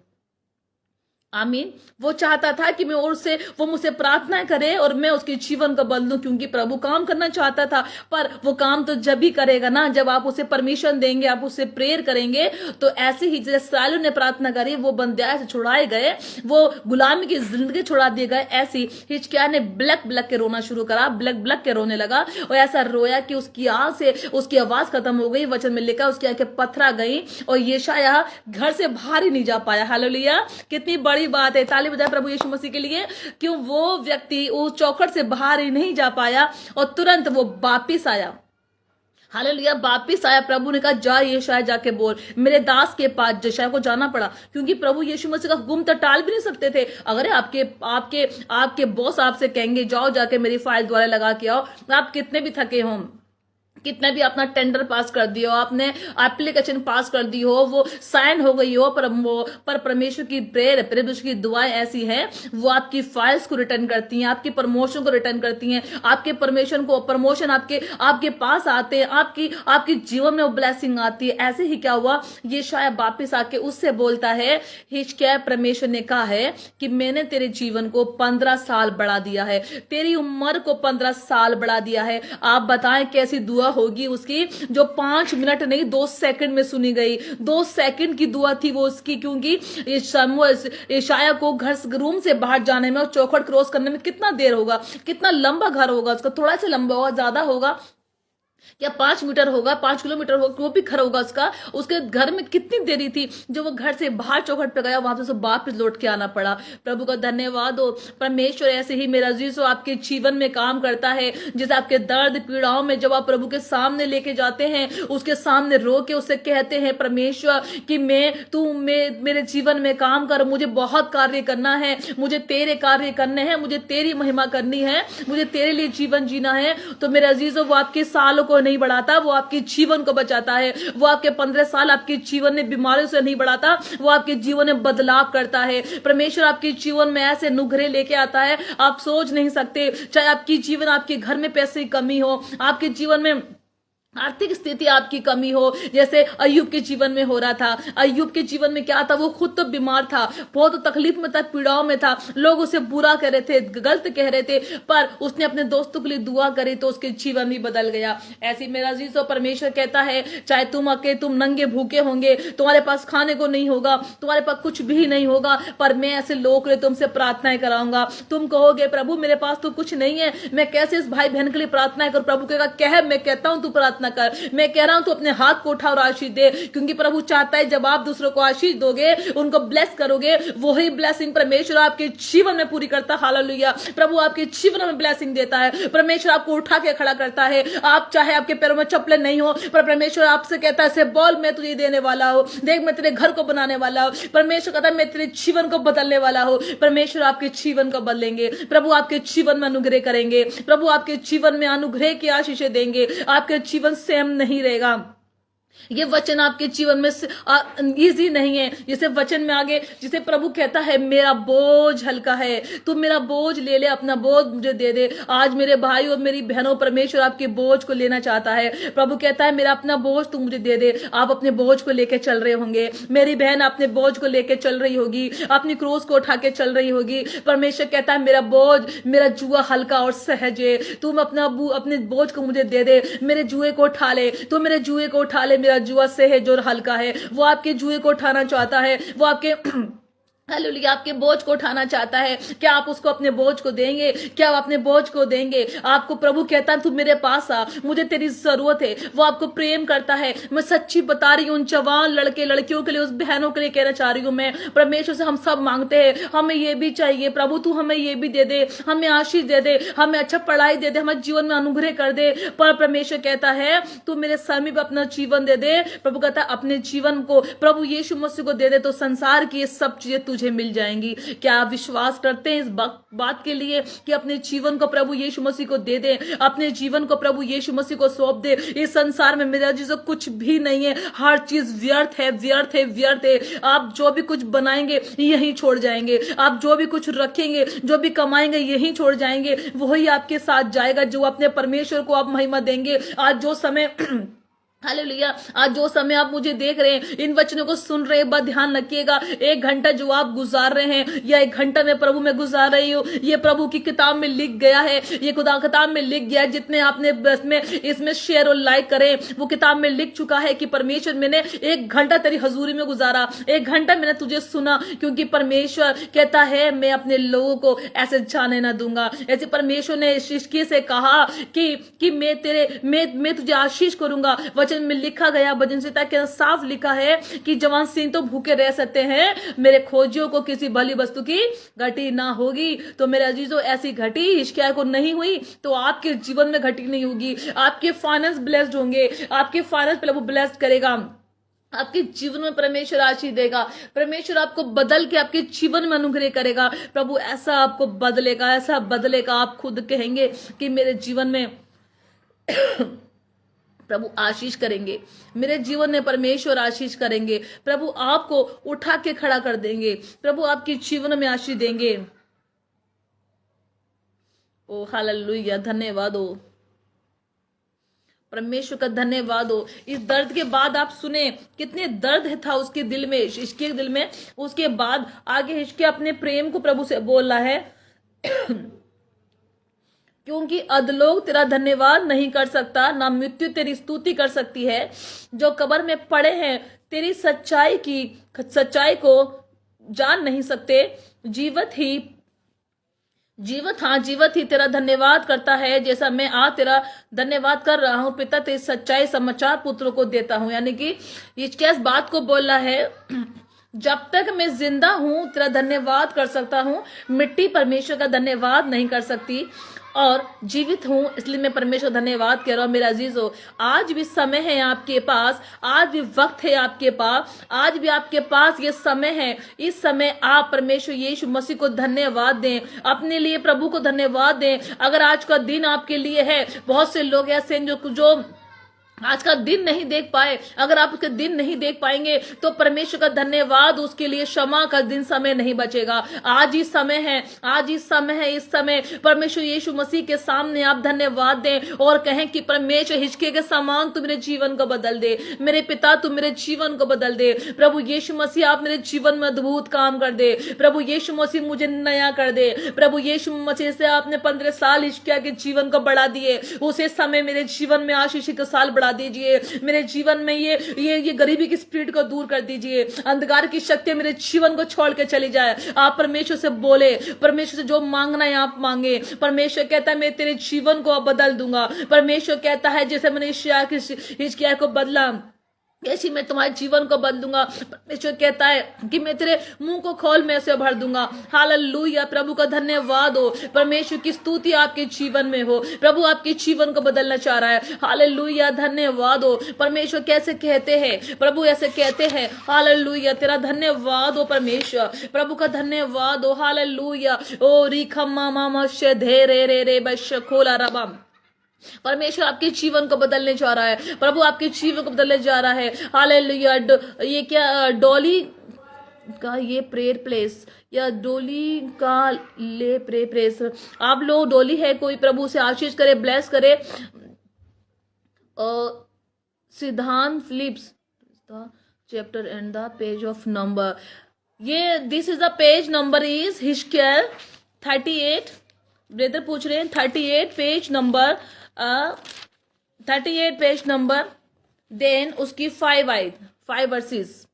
आमीन। वो चाहता था कि मैं और से वो मुझसे प्रार्थना करे और मैं उसके जीवन को बदलूं, क्योंकि प्रभु काम करना चाहता था। पर वो काम तो जब भी करेगा ना जब आप उसे परमिशन देंगे, आप उससे प्रेयर करेंगे। तो ऐसे ही जैसे इस्राएलियों ने प्रार्थना करी, वो बंदियां से छुड़ाए गए, वो गुलामी की जिंदगी छुड़ा दिए गए, ऐसी हिजकिय्याह ने ब्लक ब्लक के रोना शुरू करा, ब्लक ब्लक के रोने लगा और ऐसा रोया कि उसकी आंख से उसकी आवाज खत्म हो गई। वचन में लिखा उसकी आंखें पथरा गई और यशायाह घर से बाहर ही नहीं जा पाया। हालेलुया, कितनी बड़ी बात है। ताली बजाए प्रभु यीशु मसीह के लिए। क्यों वो व्यक्ति उस चौखट से बाहर ही नहीं जा पाया और तुरंत वो वापिस आया। हालेलुया, वापिस आया। प्रभु ने कहा जा यशायाह जाके बोल, मेरे दास के पास यशायाह को जाना पड़ा, क्योंकि प्रभु यीशु मसीह का हुक्म तो टाल भी नहीं सकते थे। अगर आपके आपके आपके बॉस आपसे कहेंगे जाओ जाके मेरी फाइल द्वारा लगा के आओ, आप कितने भी थके हों, कितना भी अपना टेंडर पास कर दिया हो, आपने एप्लीकेशन पास कर दी हो, वो साइन हो गई हो, पर परमेश्वर की प्रेयर, परमेश्वर की दुआएं ऐसी हैं, वो आपकी फाइल्स को रिटर्न करती हैं, आपकी प्रमोशन को रिटर्न करती हैं, आपके प्रमोशन आपके पास आते हैं, आपकी जीवन में वो ब्लेसिंग आती है। ऐसे ही क्या हुआ, ये शायद वापिस आके उससे बोलता है, हिजकिय्याह परमेश्वर ने कहा है कि मैंने तेरे जीवन को 15 साल बढ़ा दिया है, तेरी उम्र को 15 साल बढ़ा दिया है। आप बताएं कैसी दुआ होगी उसकी, जो 5 मिनट नहीं 2 सेकंड में सुनी गई। 2 सेकंड की दुआ थी वो उसकी, क्योंकि यशायाह को घर रूम से बाहर जाने में और चौखट क्रॉस करने में कितना देर होगा, कितना लंबा घर होगा उसका, थोड़ा सा लंबा होगा, ज्यादा होगा क्या 5 मीटर होगा, 5 किलोमीटर होगा, वो भी घर होगा उसका। उसके घर में कितनी देरी थी जो वो घर से बाहर चौखट पे गया, वहां से वापस लौट के आना पड़ा। प्रभु का धन्यवाद हो। परमेश्वर ऐसे ही मेरा अजीजों आपके जीवन में काम करता है। जैसे आपके दर्द पीड़ाओं में जब आप प्रभु के सामने लेके जाते हैं, उसके सामने रो के उससे कहते हैं परमेश्वर कि मेरे जीवन में काम कर, मुझे बहुत कार्य करना है, मुझे तेरे कार्य करने हैं, मुझे तेरी महिमा करनी है, मुझे तेरे लिए जीवन जीना है। तो मेरे अजीजों वो आपके सालों को नहीं बढ़ाता, वो आपके जीवन को बचाता है। वो आपके 15 साल आपके जीवन में बीमारियों से नहीं बढ़ाता, वो आपके जीवन में बदलाव करता है। परमेश्वर आपके जीवन में ऐसे नुघरे लेके आता है आप सोच नहीं सकते। चाहे आपके घर में पैसे की कमी हो, आपके जीवन में आर्थिक स्थिति आपकी कमी हो, जैसे अय्यूब के जीवन में हो रहा था। अय्यूब के जीवन में क्या था, वो खुद तो बीमार था, बहुत तकलीफ में था, पीड़ाओं में था, लोग उसे बुरा कह रहे थे, गलत कह रहे थे, पर उसने अपने दोस्तों के लिए दुआ करी तो उसके जीवन भी बदल गया। ऐसी मेरा अजीज और परमेश्वर कहता है, चाहे तुम नंगे भूखे होंगे, तुम्हारे पास खाने को नहीं होगा, तुम्हारे पास कुछ भी नहीं होगा, पर मैं ऐसे लोगों के लिए तुमसे प्रार्थनाएं कराऊंगा। तुम कहोगे प्रभु मेरे पास तो कुछ नहीं है, मैं कैसे इस भाई बहन के लिए प्रार्थनाएं करूं। प्रभु कहेगा कह, मैं कहता हूं तू प्रार्थना कर, मैं कह रहा हूं तू अपने हाथ को उठा और आशीष दे, क्योंकि प्रभु चाहता है जब आप दूसरों को आशीष दोगे, उनको ब्लेस करोगे, वही ब्लेसिंग परमेश्वर आपके जीवन में पूरी करता। हालेलुया, प्रभु आपके जीवन में ब्लेसिंग देता है। परमेश्वर आपको उठा के खड़ा करता है। आप चाहे आपके पैरों में चप्पलें नहीं हो, पर परमेश्वर आपसे कहता है से बोल मैं तुझे देने वाला हूं, देख मैं तेरे घर को बनाने वाला हूं। परमेश्वर कहता है मैं तेरे जीवन को बदलने वाला हूं। परमेश्वर आपके जीवन को बदलेंगे, प्रभु आपके जीवन में अनुग्रह करेंगे, प्रभु आपके जीवन में अनुग्रह की आशीषें देंगे, आपके जीवन सेम नहीं रहेगा। ये वचन आपके जीवन में इजी नहीं है। जैसे वचन में आगे जिसे प्रभु कहता है मेरा बोझ हल्का है, तू मेरा बोझ ले ले, अपना बोझ मुझे दे दे। आज मेरे भाई और मेरी बहनों, परमेश्वर आपके बोझ को लेना चाहता है। प्रभु कहता है मेरा अपना बोझ तू मुझे दे दे। आप अपने बोझ को लेकर चल रहे होंगे, मेरी बहन अपने बोझ को लेकर चल रही होगी, अपनी क्रूस को उठा के चल रही होगी। परमेश्वर कहता है मेरा बोझ, मेरा जुआ हल्का और सहज है, तुम अपने बोझ को मुझे दे दे, मेरे जुए को उठा ले, तू मेरे जुए को उठा ले, मेरा जुआ सहज और हल्का है। वो आपके जुए को उठाना चाहता है, वो आपके हालेलुया, आपके बोझ को उठाना चाहता है। क्या आप उसको अपने बोझ को देंगे? क्या आप अपने बोझ को देंगे? आपको प्रभु कहता है तू मेरे पास आ, मुझे तेरी जरूरत है। वो आपको प्रेम करता है। मैं सच्ची बता रही हूँ, उन जवान लड़के लड़कियों के लिए, उस बहनों के लिए कहना चाह रही हूँ मैं, परमेश्वर से हम सब मांगते हैं, हमें ये भी चाहिए प्रभु, तू हमें ये भी दे दे, हमें आशीष दे दे, हमें अच्छा पढ़ाई दे दे, हमारे जीवन में अनुग्रह कर दे। पर परमेश्वर कहता है तू मेरे समीप अपना जीवन दे दे। प्रभु कहता है अपने जीवन को प्रभु यीशु मसीह को दे दे, तो संसार की ये सब चीजें तुझे मिल जाएंगी। क्या आप विश्वास करते हैं इस बात के लिए कि अपने जीवन को प्रभु यीशु मसीह को दे दे, अपने जीवन को प्रभु यीशु मसीह को सौंप दे? इस संसार में मेरा चीज कुछ भी नहीं है, हर चीज व्यर्थ है, व्यर्थ है, व्यर्थ है। आप जो भी कुछ बनाएंगे यहीं छोड़ जाएंगे, आप जो भी कुछ रखेंगे, जो भी कमाएंगे यहीं छोड़ जाएंगे, वही आपके साथ जाएगा जो अपने परमेश्वर को आप महिमा देंगे। आज जो समय हालेलुया, आज जो समय आप मुझे देख रहे हैं, इन वचनों को सुन रहे हैं, बस ध्यान रखिएगा, एक घंटा जो आप गुजार रहे हैं या एक घंटा मैं प्रभु में गुजार रही हूँ, ये प्रभु की किताब में लिख गया है, ये खुदा किताब में लिख गया है। जितने आपने इसमें शेयर और लाइक करे, वो किताब में लिख चुका है कि परमेश्वर मैंने एक घंटा तेरी हजूरी में गुजारा, एक घंटा मैंने तुझे सुना, क्योंकि परमेश्वर कहता है मैं अपने लोगों को ऐसे जाने ना दूंगा। ऐसे परमेश्वर ने शिष्की से कहा कि मैं तुझे आशीष करूंगा। वचन में लिखा गया, भजन संहिता के साफ लिखा है कि जवान सिंह तो भूखे रह सकते हैं, मेरे खोजियों को किसी भली वस्तु की घटी ना होगी। तो मेरे अजीजों, ऐसी घटी हिजकिय्याह को नहीं हुई तो आपके जीवन में घटी नहीं होगी। आपके फाइनेंस ब्लेस्ड होंगे, आपके फाइनेंस प्रभु ब्लेस्ड करेगा, आपके जीवन में परमेश्वर आशीष देगा, परमेश्वर आपको बदल के आपके जीवन में अनुग्रह करेगा। प्रभु ऐसा आपको बदलेगा, ऐसा बदलेगा, आप खुद कहेंगे कि मेरे जीवन में प्रभु आशीष करेंगे, मेरे जीवन में परमेश्वर आशीष करेंगे। प्रभु आपको उठा के खड़ा कर देंगे, प्रभु आपके जीवन में आशीष देंगे। ओ हालेलुया, धन्यवाद हो परमेश्वर का, धन्यवाद हो। इस दर्द के बाद आप सुने कितने दर्द था उसके दिल में, हिजकिय्याह के दिल में। उसके बाद आगे हिजकिय्याह अपने प्रेम को प्रभु से बोल रहा है क्योंकि अधलोक तेरा धन्यवाद नहीं कर सकता, ना मृत्यु तेरी स्तुति कर सकती है। जो कब्र में पड़े हैं तेरी सच्चाई को जान नहीं सकते। जीवित ही तेरा धन्यवाद करता है, जैसा मैं आज तेरा धन्यवाद कर रहा हूं। पिता तेरी सच्चाई समाचार पुत्र को देता हूं। यानी कि हिजकिय्याह इस बात को बोल रहा है जब तक मैं जिंदा हूं तेरा धन्यवाद कर सकता हूं, मिट्टी परमेश्वर का धन्यवाद नहीं कर सकती, और जीवित हूं इसलिए मैं परमेश्वर धन्यवाद कह रहा हूं। मेरा अजीजों, आज भी समय है आपके पास, आज भी वक्त है आपके पास, आज भी आपके पास ये समय है। इस समय आप परमेश्वर यीशु मसीह को धन्यवाद दें, अपने लिए प्रभु को धन्यवाद दें। अगर आज का दिन आपके लिए है, बहुत से लोग ऐसे हैं जो आज का दिन नहीं देख पाए, अगर आप उसके दिन नहीं देख पाएंगे तो परमेश्वर का धन्यवाद, उसके लिए क्षमा का दिन समय नहीं बचेगा। आज ही समय है, आज ही समय है। इस समय परमेश्वर यीशु मसीह के सामने आप धन्यवाद दें और कहें कि परमेश्वर हिजकिय्याह के समान तू मेरे जीवन को बदल दे, मेरे पिता तू मेरे जीवन को बदल दे। प्रभु यीशु मसीह आप मेरे जीवन में अद्भुत काम कर दे। प्रभु यीशु मसीह मुझे नया कर दे। प्रभु यीशु मसीह से आपने 15 साल हिजकिय्याह के जीवन को बढ़ा दिए, उसे समय मेरे जीवन में आशीष के साल बढ़ा दीजिए। मेरे जीवन में ये गरीबी की स्पिरिट को दूर कर दीजिए, अंधकार की शक्ति मेरे जीवन को छोड़ के चली जाए। आप परमेश्वर से बोले, परमेश्वर से जो मांगना है आप मांगे। परमेश्वर कहता है मैं तेरे जीवन को बदल दूंगा। परमेश्वर कहता है जैसे मैंने हिजकिय्याह को बदला, ऐसी मैं तुम्हारे जीवन को बदलूंगा। परमेश्वर कहता है कि मैं तेरे मुंह को खोल में से भर दूंगा। हालेलुया, प्रभु का धन्यवाद हो। परमेश्वर की स्तुति आपके जीवन में हो। प्रभु आपके जीवन को बदलना चाह रहा है। हालेलुया, धन्यवाद हो। परमेश्वर कैसे कहते हैं, प्रभु ऐसे कहते हैं, हालेलुया तेरा धन्यवाद हो परमेश्वर, प्रभु का धन्यवाद हो। हालेलुया, ओ रिखम्मा मामा शे रे रे रे बश खोला रबम। परमेश्वर आपके जीवन को बदलने जा रहा है, प्रभु आपके जीवन को बदलने जा रहा है। हालेलुया, ये क्या डॉली का ये प्रेयर प्लेस या डोली का ले प्रे प्रेस, आप लोग डोली है कोई, प्रभु से आशीष करे, ब्लेस करे। सिद्धांत Philips the chapter and the page of number, ये this is the page number is Hezekiah 38। Brother पूछ रहे हैं 38 page number, 38 page number, then उसकी 5 वर्सेस।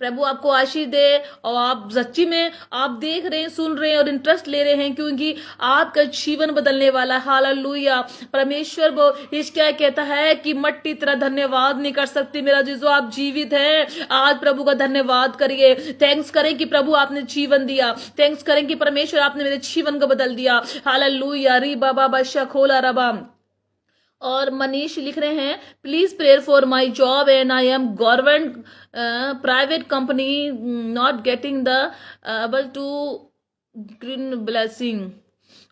प्रभु आपको आशीष दे। और आप सच्ची में आप देख रहे हैं, सुन रहे हैं और इंटरेस्ट ले रहे हैं, क्योंकि आपका जीवन बदलने वाला है। हालेलुया। परमेश्वर वो क्या कहता है कि मट्टी तेरा धन्यवाद नहीं कर सकती मेरा जीजो, आप जीवित हैं। आज प्रभु का धन्यवाद करिए, थैंक्स करें कि प्रभु आपने जीवन दिया, थैंक्स करें कि परमेश्वर आपने मेरे जीवन को बदल दिया। हालेलुया। री बाबा बशा खोला रबा। और मनीष लिख रहे हैं, please prayer for my job and I am government private company not getting the able to green blessing.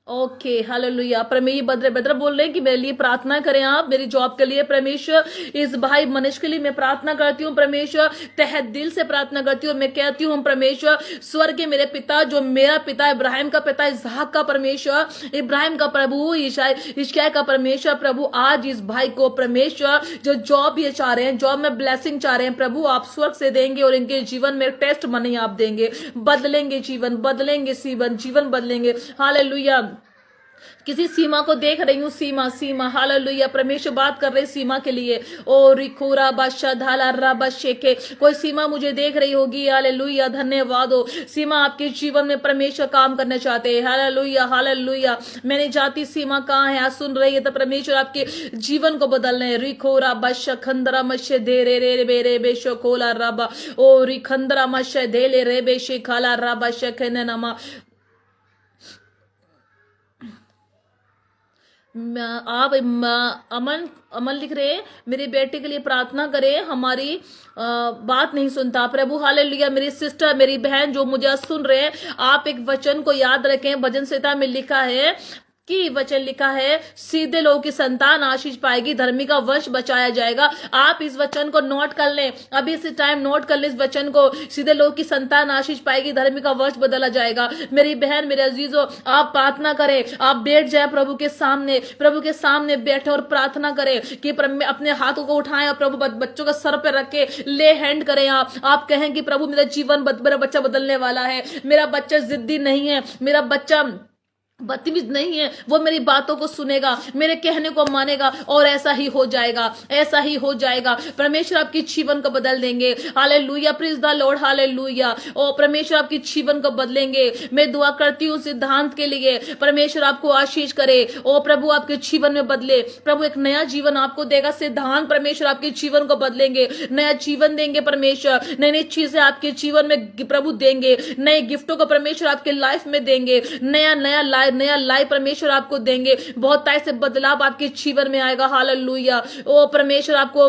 Okay hallelujah. परमेश्वर बद्र बोल रहे हैं कि मेरे लिए प्रार्थना करें आप, मेरी जॉब के लिए। परमेश्वर इस भाई मनीष के लिए मैं प्रार्थना करती हूँ परमेश्वर, तहे दिल से प्रार्थना करती हूँ। और मैं कहती हूँ परमेश्वर स्वर्ग मेरे पिता, जो मेरा पिता इब्राहिम का पिता, इसहाक का परमेश्वर, इब्राहिम का प्रभु, इश्काय का परमेश्वर, प्रभु आज इस भाई को परमेश्वर जो जॉब ये चाह रहे हैं, जॉब में ब्लेसिंग चाह रहे हैं, प्रभु आप स्वर्ग से देंगे और इनके जीवन में टेस्ट मनी आप देंगे, बदलेंगे जीवन, बदलेंगे जीवन बदलेंगे। हालेलुया। किसी सीमा को देख रही हूँ, सीमा हालेलुया। परमेश्वर बात कर रहे सीमा के लिए। ओ रिखोरा बादशाह धाला रबा शेके, कोई सीमा मुझे देख रही होगी। हालेलुया। धन्यवाद हो सीमा, आपके जीवन में परमेश्वर काम करना चाहते हैं। Hallelujah hallelujah. मैंने जाती सीमा कहाँ है, आज सुन रही है तो परमेश्वर आपके जीवन को बदल रहे हैं। रिखोरा बादशाह खंदरा मशे दे रे बेरे बेशो खोला रबा। ओ रिखंदरा मशे दे ले रे बेशे खाला रबा शेखे नमा। आप अमन लिख रहे हैं, मेरे बेटे के लिए प्रार्थना करें, हमारी बात नहीं सुनता प्रभु। हालेलुया। मेरी सिस्टर, मेरी बहन जो मुझे सुन रहे हैं, आप एक वचन को याद रखें। भजन संहिता में लिखा है कि वचन लिखा है, सीधे लोगों की संतान आशीष पाएगी, धर्मी का वंश बचाया जाएगा। आप इस वचन को नोट कर लें, अभी इस टाइम नोट कर लें इस वचन को, सीधे लोगों की संतान आशीष पाएगी, धर्मी का वंश बदला जाएगा। मेरी बहन, मेरे अजीजों, आप प्रार्थना करें, आप बैठ जाए प्रभु के सामने बैठे और प्रार्थना करें कि अपने हाथों को उठाएं और प्रभु बच्चों का सर पे रख के ले हैंड करें। आप कहें कि प्रभु मेरा जीवन, मेरा बच्चा बदलने वाला है, मेरा बच्चा जिद्दी नहीं है, मेरा बच्चा बदतमीज नहीं है, वो मेरी बातों को सुनेगा, मेरे कहने को मानेगा, और ऐसा ही हो जाएगा, ऐसा ही हो जाएगा। परमेश्वर आपकी जीवन को बदल देंगे। Hallelujah. Praise the Lord. Hallelujah. ओ परमेश्वर आपकी जीवन को बदलेंगे। मैं दुआ करती हूँ सिद्धांत के लिए, परमेश्वर आपको आशीष करे। ओ प्रभु आपके जीवन में बदले, प्रभु एक नया जीवन आपको देगा। सिद्धांत परमेश्वर आपके जीवन को बदलेंगे, नया जीवन देंगे परमेश्वर, नई नई चीजें आपके जीवन में प्रभु देंगे, नए गिफ्टों को परमेश्वर आपके लाइफ में देंगे, नया लाइफ परमेश्वर आपको देंगे। बहुत तरह से बदलाव आपके जीवन में आएगा। हालेलुया। ओ परमेश्वर आपको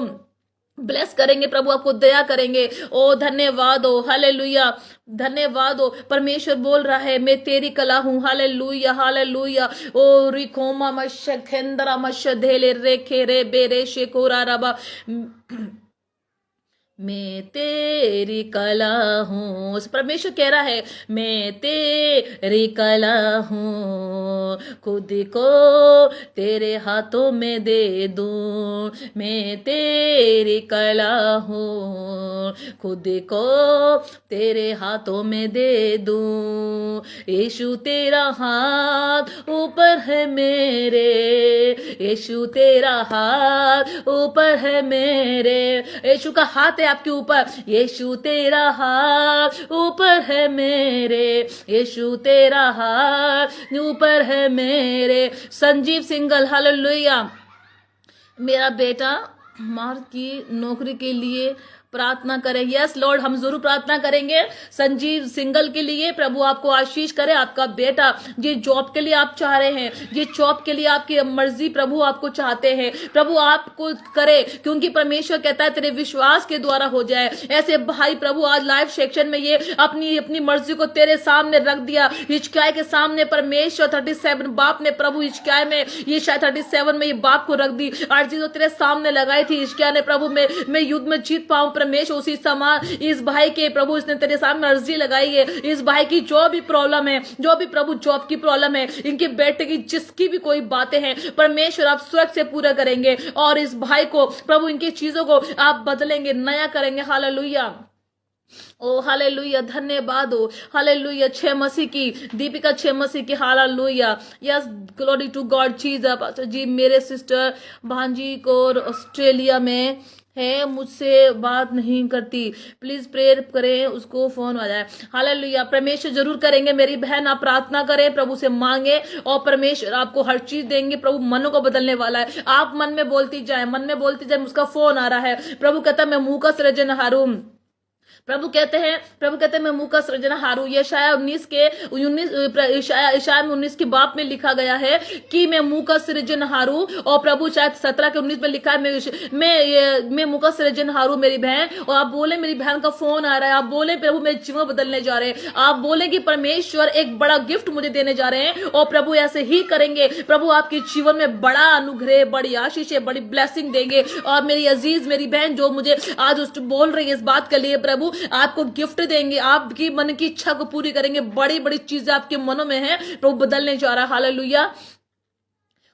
ब्लेस करेंगे, प्रभु आपको दया करेंगे। ओ धन्यवाद हो। हालेलुया। धन्यवाद हो। परमेश्वर बोल रहा है, मैं तेरी कला हूं। Hallelujah hallelujah. ओ रिकोमा मश खेंदरा मश धेले रेखे रे बेरे शेकोरा रबा। मैं तेरी कला हूँ, परमेश्वर कह रहा है, मैं तेरी कला हूँ, खुद को तेरे हाथों में दे दूँ। मैं तेरी कला हूँ, खुद को तेरे हाथों में दे दूँ। यीशु तेरा हाथ ऊपर है मेरे, यीशु तेरा हाथ ऊपर है मेरे। यीशु का हाथ है आपके ऊपर, यीशु तेरा हाथ ऊपर है मेरे, यीशु तेरा हाथ ऊपर है मेरे। संजीव सिंगल। हालेलुया। मेरा बेटा मार्क की नौकरी के लिए प्रार्थना करें। यस लॉर्ड, हम जरूर प्रार्थना करेंगे संजीव सिंगल के लिए। प्रभु आपको आशीष करे। आपका बेटा ये जॉब के लिए आप चाह रहे हैं, ये जॉब के लिए आपकी मर्जी प्रभु आपको चाहते हैं, प्रभु आपको करे, क्योंकि परमेश्वर कहता है तेरे विश्वास के द्वारा हो जाए। ऐसे भाई प्रभु आज लाइव सेक्शन में ये अपनी मर्जी को तेरे सामने रख दिया, हिचकाय के सामने। परमेश्वर 37 बाप ने प्रभु हिचकाय में, ये शायद 37 में ये बाप को रख दी, अर्जी जो तेरे सामने लगाई थी हिचकाय ने, प्रभु मैं युद्ध में जीत पाऊं। परमेश्वर उसी समान इस भाई के प्रभु इसने तेरे सामने अर्जी लगाई है। इस भाई की जो भी प्रॉब्लम है, जो भी प्रभु जॉब की प्रॉब्लम है, इनके बेटे की जिसकी भी कोई बातें हैं, परमेश्वर आप स्वर्ग से पूरा करेंगे और इस भाई को प्रभु इनकी चीजों को आप बदलेंगे, नया करेंगे। हालेलुया। ओ हालेलुया। धन्यवाद हो। हालेलुया। 6 मसीह की दीपिका, 6 मसीह की। Hallelujah. Yes glory to God. जी मेरे सिस्टर भांजी को ऑस्ट्रेलिया में है मुझसे बात नहीं करती, प्लीज प्रेयर करें, उसको फोन आ जाए। हालेलुया। परमेश्वर जरूर करेंगे मेरी बहन, आप प्रार्थना करें, प्रभु से मांगे और परमेश्वर आपको हर चीज देंगे। प्रभु मनों को बदलने वाला है। आप मन में बोलती जाए, मन में बोलती जाए, उसका फोन आ रहा है। प्रभु कहता है मैं मुंह का सृजनहार हूं। प्रभु कहते हैं मैं मुंह का सृजनहार हूं। यशाया 19 के बाप में लिखा गया है कि मैं मुंह का सृजनहार हूं। और प्रभु शायद 17 के 19 में लिखा है मैं मुंह का सृजनहार हूं मेरी बहन। और आप बोले मेरी बहन का फोन आ रहा है, आप बोले प्रभु मेरे जीवन बदलने जा रहे हैं, आप बोले कि परमेश्वर एक बड़ा गिफ्ट मुझे देने जा रहे हैं, और प्रभु ऐसे ही करेंगे। प्रभु आपके जीवन में बड़ा अनुग्रह, बड़ी आशीष, बड़ी ब्लेसिंग देंगे। और मेरी अजीज मेरी बहन जो मुझे आज बोल रही है इस बात के लिए, प्रभु आपको गिफ्ट देंगे, आपकी मन की इच्छा को पूरी करेंगे। बड़ी बड़ी चीजें आपके मनों में है, प्रभु बदलने जा रहा है। हालेलुया,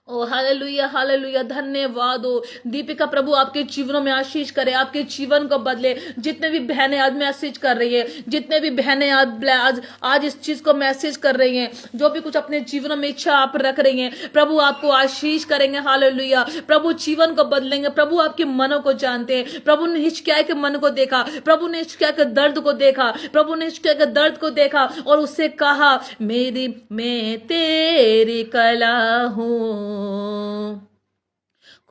ओ हालेलुया, हालेलुया, धन्यवाद हो दीपिका। प्रभु आपके जीवनों में आशीष करे, आपके जीवन को बदले। जितने भी बहनें आज मैसेज कर रही है, जितने भी बहनें आज इस चीज को मैसेज कर रही हैं, जो भी कुछ अपने जीवनों में इच्छा आप रख रही हैं, प्रभु आपको आशीष करेंगे। हालेलुया। प्रभु जीवन को बदलेंगे। प्रभु आपके मनों को जानते हैं। प्रभु ने हिचकिया के मन को देखा, प्रभु ने हिचकिया के दर्द को देखा, प्रभु ने हिचकिया के दर्द को देखा और उससे कहा मैं तेरी कला हूं,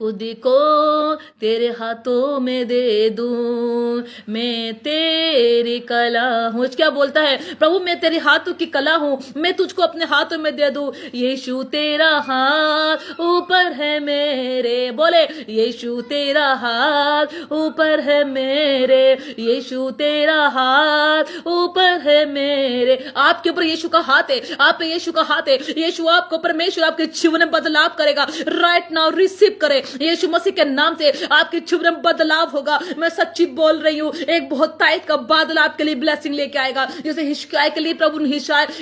खुद को तेरे हाथों में दे दूं, मैं तेरी कला हूं। क्या बोलता है प्रभु, मैं तेरे हाथों की कला हूं, मैं तुझको अपने हाथों में दे दूं। यीशु तेरा हाथ ऊपर है मेरे, बोले यीशु तेरा हाथ ऊपर है मेरे, यीशु तेरा हाथ ऊपर है मेरे। आपके ऊपर यीशु का हाथ है, आप पे यीशु का हाथ है। यीशु आपको, परमेश्वर आपके जीवन में बदलाव करेगा। राइट नाउ रिसीव करें यीशु मसीह के नाम से, आपके जीवन में बदलाव होगा। मैं सच्ची बोल रही हूँ, एक बहुत ताइट का बादल आपके लिए ब्लेसिंग लेके आएगा। जैसे हिशकिया के लिए प्रभु ने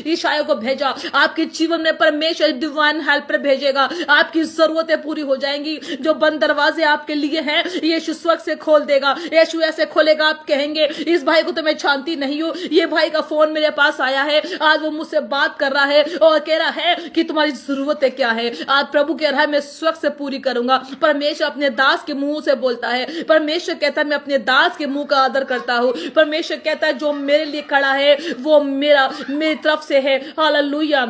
ईशाया को भेजा, आपके जीवन में परमेश्वर डिवाइन हेल्पर भेजेगा। आपकी जरूरतें पूरी हो जाएंगी। जो बंद दरवाजे आपके लिए हैं, यीशु स्वर्ग से खोल देगा। यीशु ऐसे खोलेगा, आप कहेंगे इस भाई को तो मैं जानती नहीं हूँ, ये भाई का फोन मेरे पास आया है, आज वो मुझसे बात कर रहा है और कह रहा है कि तुम्हारी जरूरतें क्या है। आज प्रभु कह रहा है मैं स्वर्ग से पूरी करूंगा। परमेश्वर अपने दास के मुंह से बोलता है। परमेश्वर कहता है मैं अपने दास के मुंह का आदर करता हूं। परमेश्वर कहता है जो मेरे लिए खड़ा है वो मेरी तरफ से है। हालेलुया।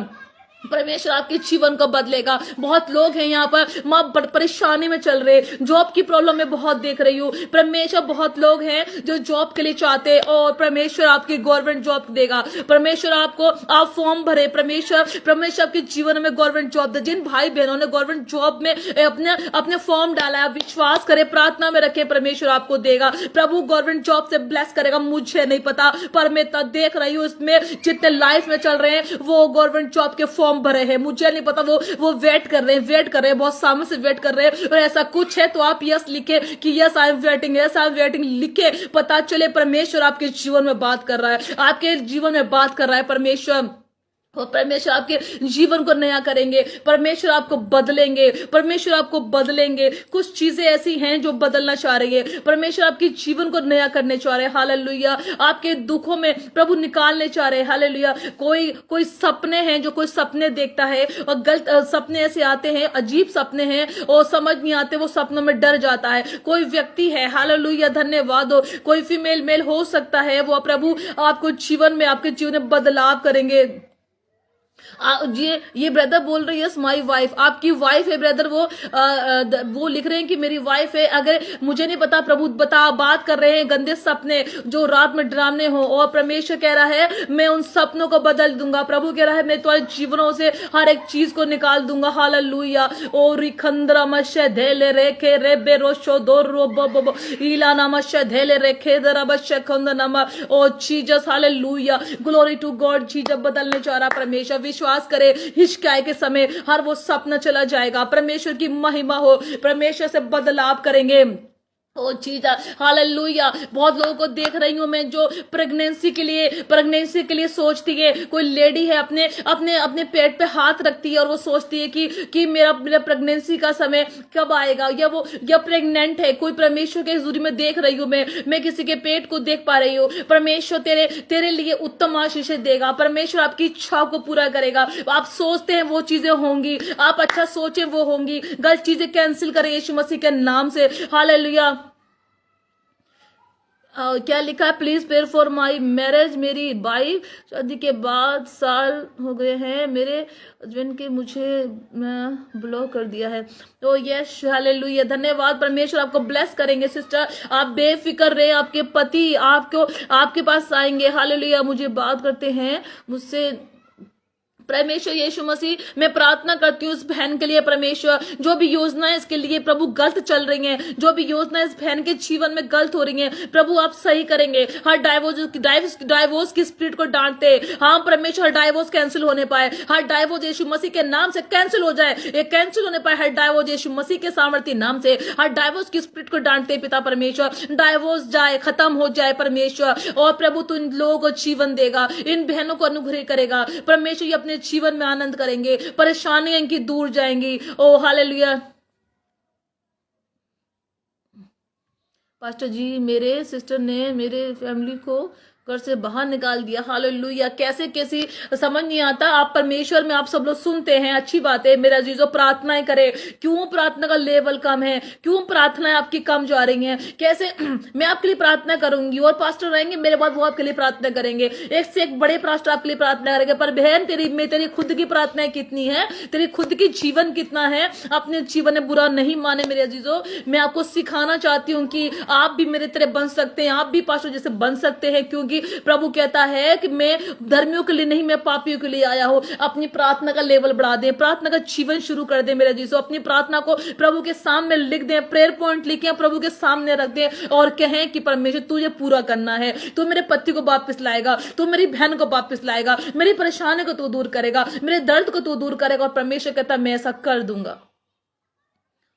परमेश्वर आपके जीवन को बदलेगा। बहुत लोग हैं यहाँ पर माँ परेशानी में चल रहे, जॉब की प्रॉब्लम में बहुत देख रही हूँ। परमेश्वर बहुत लोग हैं जो जॉब के लिए चाहते हैं और परमेश्वर आपकी गवर्नमेंट जॉब देगा। परमेश्वर आपको, आप फॉर्म भरे, परमेश्वर आपके जीवन में गवर्नमेंट जॉब दे। जिन भाई बहनों ने गवर्नमेंट जॉब में अपने फॉर्म डाला है, विश्वास करे, प्रार्थना में रखे, परमेश्वर आपको देगा। प्रभु गवर्नमेंट जॉब से ब्लेस करेगा। मुझे नहीं पता पर मैं देख रही हूँ इसमें जितने लाइफ में चल रहे हैं वो गवर्नमेंट जॉब के फॉर्म भरे हैं। मुझे नहीं पता, वो वेट कर रहे हैं, बहुत सामने से वेट कर रहे हैं। और ऐसा कुछ है तो आप यस लिखे कि यस आई एम वेटिंग लिखे। पता चले परमेश्वर आपके जीवन में बात कर रहा है, आपके जीवन में बात कर रहा है परमेश्वर। और परमेश्वर आपके जीवन को नया करेंगे, परमेश्वर आपको बदलेंगे, परमेश्वर आपको बदलेंगे। कुछ चीजें ऐसी हैं जो बदलना चाह रही है, परमेश्वर आपके जीवन को नया करने चाह रहे हैं। हालेलुया। आपके दुखों में प्रभु निकालने चाह रहे हैं। हालेलुया। कोई सपने हैं, जो कोई सपने देखता है और गलत सपने ऐसे आते हैं, अजीब सपने हैं और समझ नहीं आते, वो सपनों में डर जाता है। कोई व्यक्ति है, हालेलुया, धन्यवाद हो, कोई फीमेल मेल हो सकता है, वो प्रभु आपको जीवन में, आपके जीवन में बदलाव करेंगे। ये ब्रदर बोल रही है माई वाइफ, आपकी वाइफ है ब्रदर। वो लिख रहे हैं कि मेरी वाइफ है। अगर मुझे नहीं पता, प्रभु बात कर रहे हैं गंदे सपने जो रात में डरावने हो, और परमेश्वर कह रहा है मैं उन सपनों को बदल दूंगा। प्रभु कह रहा है मैं तुम्हारे जीवनों से हर एक चीज को निकाल दूंगा। हालेलुया। ओ रिखंद्रा मशे धेले रेखे रेबे रोशो दो रो इला नमशे धेले रेखे दरा बशे खंद नमा। Oh Jesus, hallelujah, glory to God. Jesus बदलने चाह रहा परमेश्वर। विश्वास करे, हिचकिया के समय हर वो सपना चला जाएगा। परमेश्वर की महिमा हो, परमेश्वर से बदलाव करेंगे। ओ चीजा, हालेलुया। बहुत लोगों को देख रही हूं मैं जो प्रेगनेंसी के लिए सोचती है। कोई लेडी है अपने पेट पे हाथ रखती है और वो सोचती है कि मेरा प्रेगनेंसी का समय कब आएगा, या प्रेग्नेंट है। कोई परमेश्वर के हुजूरी में देख रही हूं मैं किसी के पेट को देख पा रही हूँ। परमेश्वर तेरे लिए उत्तम आशीष देगा। परमेश्वर आपकी इच्छा को पूरा करेगा। आप सोचते हैं वो चीजें होंगी, आप अच्छा सोचें वो होंगी। गलत चीजें कैंसिल करें यीशु मसीह के नाम से। हालेलुया। क्या लिखा है, please prayer for my marriage. मेरी वाइफ शादी के बाद साल हो गए हैं, मेरे हस्बैंड के मुझे मैं ब्लॉक कर दिया है। तो यस, हालेलुया, धन्यवाद। परमेश्वर आपको ब्लेस करेंगे सिस्टर, आप बेफिक्र रहे, आपके पति आपको आपके पास आएंगे। हालेलुया। मुझे बात करते हैं मुझसे परमेश्वर यीशु मसीह, मैं प्रार्थना करती हूँ इस बहन के लिए। परमेश्वर, जो भी योजनाएं इसके लिए प्रभु गलत चल रही हैं, जो भी योजनाएं इस बहन के जीवन में गलत हो रही हैं, प्रभु आप सही करेंगे। हर डाइवोर्स की स्पिरिट को डांटते, हाँ परमेश्वर, हर डाइवोर्स कैंसिल होने पाए, हर डाइवोर्स यीशु मसीह के नाम से कैंसिल हो जाए, ये कैंसिल होने पाए हर डाइवोर्स यीशु मसीह के सामर्थ्य नाम से। हर डाइवोर्स की स्पिरिट को डांटते पिता परमेश्वर, डाइवोर्स जाए, खत्म हो जाए परमेश्वर। और प्रभु तू इन लोगों को जीवन देगा, इन बहनों को अनुग्रह करेगा परमेश्वर, ये अपने जीवन में आनंद करेंगे, परेशानियां इनकी दूर जाएंगी। ओ हालेलुया। पास्टर जी, मेरे सिस्टर ने मेरे फैमिली को घर से बाहर निकाल दिया। हालेलुया। कैसे कैसी समझ नहीं आता। आप परमेश्वर में आप सब लोग सुनते हैं, अच्छी बात है मेरा जीजो, प्रार्थनाएं करें। क्यों प्रार्थना का लेवल कम है, क्यों प्रार्थनाएं आपकी कम जा रही हैं, कैसे मैं आपके लिए प्रार्थना करूंगी और पास्टर रहेंगे मेरे बाद, वो आपके लिए प्रार्थना करेंगे, एक से एक बड़े पास्टर आपके लिए प्रार्थना करेंगे। पर बहन, तेरी खुद की प्रार्थनाएं कितनी है, तेरी खुद की जीवन कितना है। अपने जीवन में बुरा नहीं माने मेरे अजीजों, मैं आपको सिखाना चाहती हूँ कि आप भी मेरे तरह बन सकते हैं, आप भी पास्टर जैसे बन सकते हैं। क्योंकि प्रभु कहता है कि मैं धर्मियों के लिए नहीं, मैं पापियों के लिए आया हूं। अपनी प्रार्थना का लेवल बढ़ा दे, प्रार्थना का जीवन शुरू कर दे मेरे जीसो। अपनी प्रार्थना को प्रभु के सामने लिख दे, प्रेयर पॉइंट लिखे प्रभु के सामने रख दे और कहें कि परमेश्वर तुझे पूरा करना है, तू मेरे पति को वापस लाएगा, तू मेरी बहन को वापस लाएगा, मेरी परेशानी को तू दूर करेगा, मेरे दर्द को तू दूर करेगा। और परमेश्वर कहता मैं ऐसा कर दूंगा।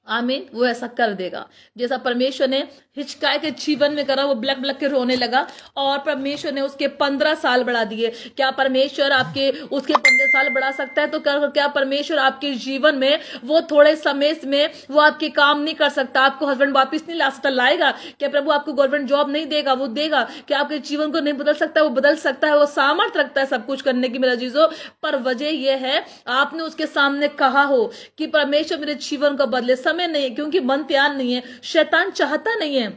आमीन। वो ऐसा कर देगा जैसा परमेश्वर ने हिचकाए के जीवन में करा, वो ब्लैक ब्लैक के रोने लगा और परमेश्वर ने उसके 15 साल बढ़ा दिए। क्या परमेश्वर आपके उसके 15 साल बढ़ा सकता है? तो क्या परमेश्वर आपके जीवन में वो थोड़े समय में वो आपके काम नहीं कर सकता? आपको हस्बैंड वापिस नहीं ला सकता? लाएगा। क्या प्रभु आपको गवर्नमेंट जॉब नहीं देगा? वो देगा। क्या आपके जीवन को नहीं बदल सकता? वो बदल सकता है। वो सामर्थ्य रखता है सब कुछ करने की मेरा जीजो। पर वजह यह है आपने उसके सामने कहा हो कि परमेश्वर मेरे जीवन को बदले। समय नहीं है क्योंकि मन तैयार नहीं है, शैतान चाहता नहीं है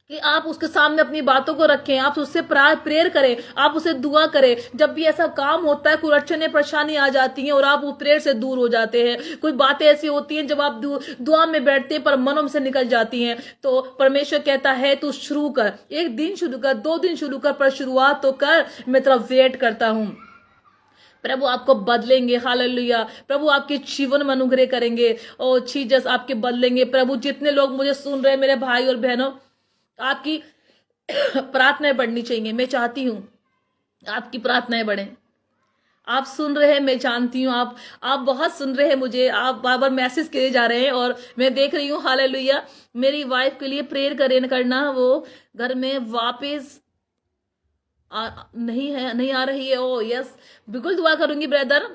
कि आप उसके सामने अपनी बातों को रखें, आप उससे प्रेयर करें, आप उसे दुआ करें। जब भी ऐसा काम होता है, कुछ अड़चने परेशानी आ जाती हैं और आप वो प्रेयर से दूर हो जाते हैं। कुछ बातें ऐसी होती हैं जब आप दुआ में बैठते हैं पर मनों से निकल जाती हैं। तो परमेश्वर कहता है तू शुरू कर, 1 दिन शुरू कर, 2 दिन शुरू कर, पर शुरुआत तो कर, मैं तेरा वेट करता हूं। प्रभु आपको बदलेंगे। हालेलुया। प्रभु आपके जीवन में अनुग्रह करेंगे और जीसस आपके बदलेंगे। प्रभु जितने लोग मुझे सुन रहे हैं मेरे भाई और बहनों, आपकी प्रार्थनाएं बढ़नी चाहिए। मैं चाहती हूं आपकी प्रार्थनाएं बढ़े। आप सुन रहे हैं, मैं जानती हूं आप बहुत सुन रहे हैं मुझे, आप बार बार मैसेज किए जा रहे हैं और मैं देख रही हूँ। हालेलुया। मेरी वाइफ के लिए प्रेयर करना, वो घर में वापस नहीं आ रही है। ओ यस, बिल्कुल दुआ करूंगी ब्रदर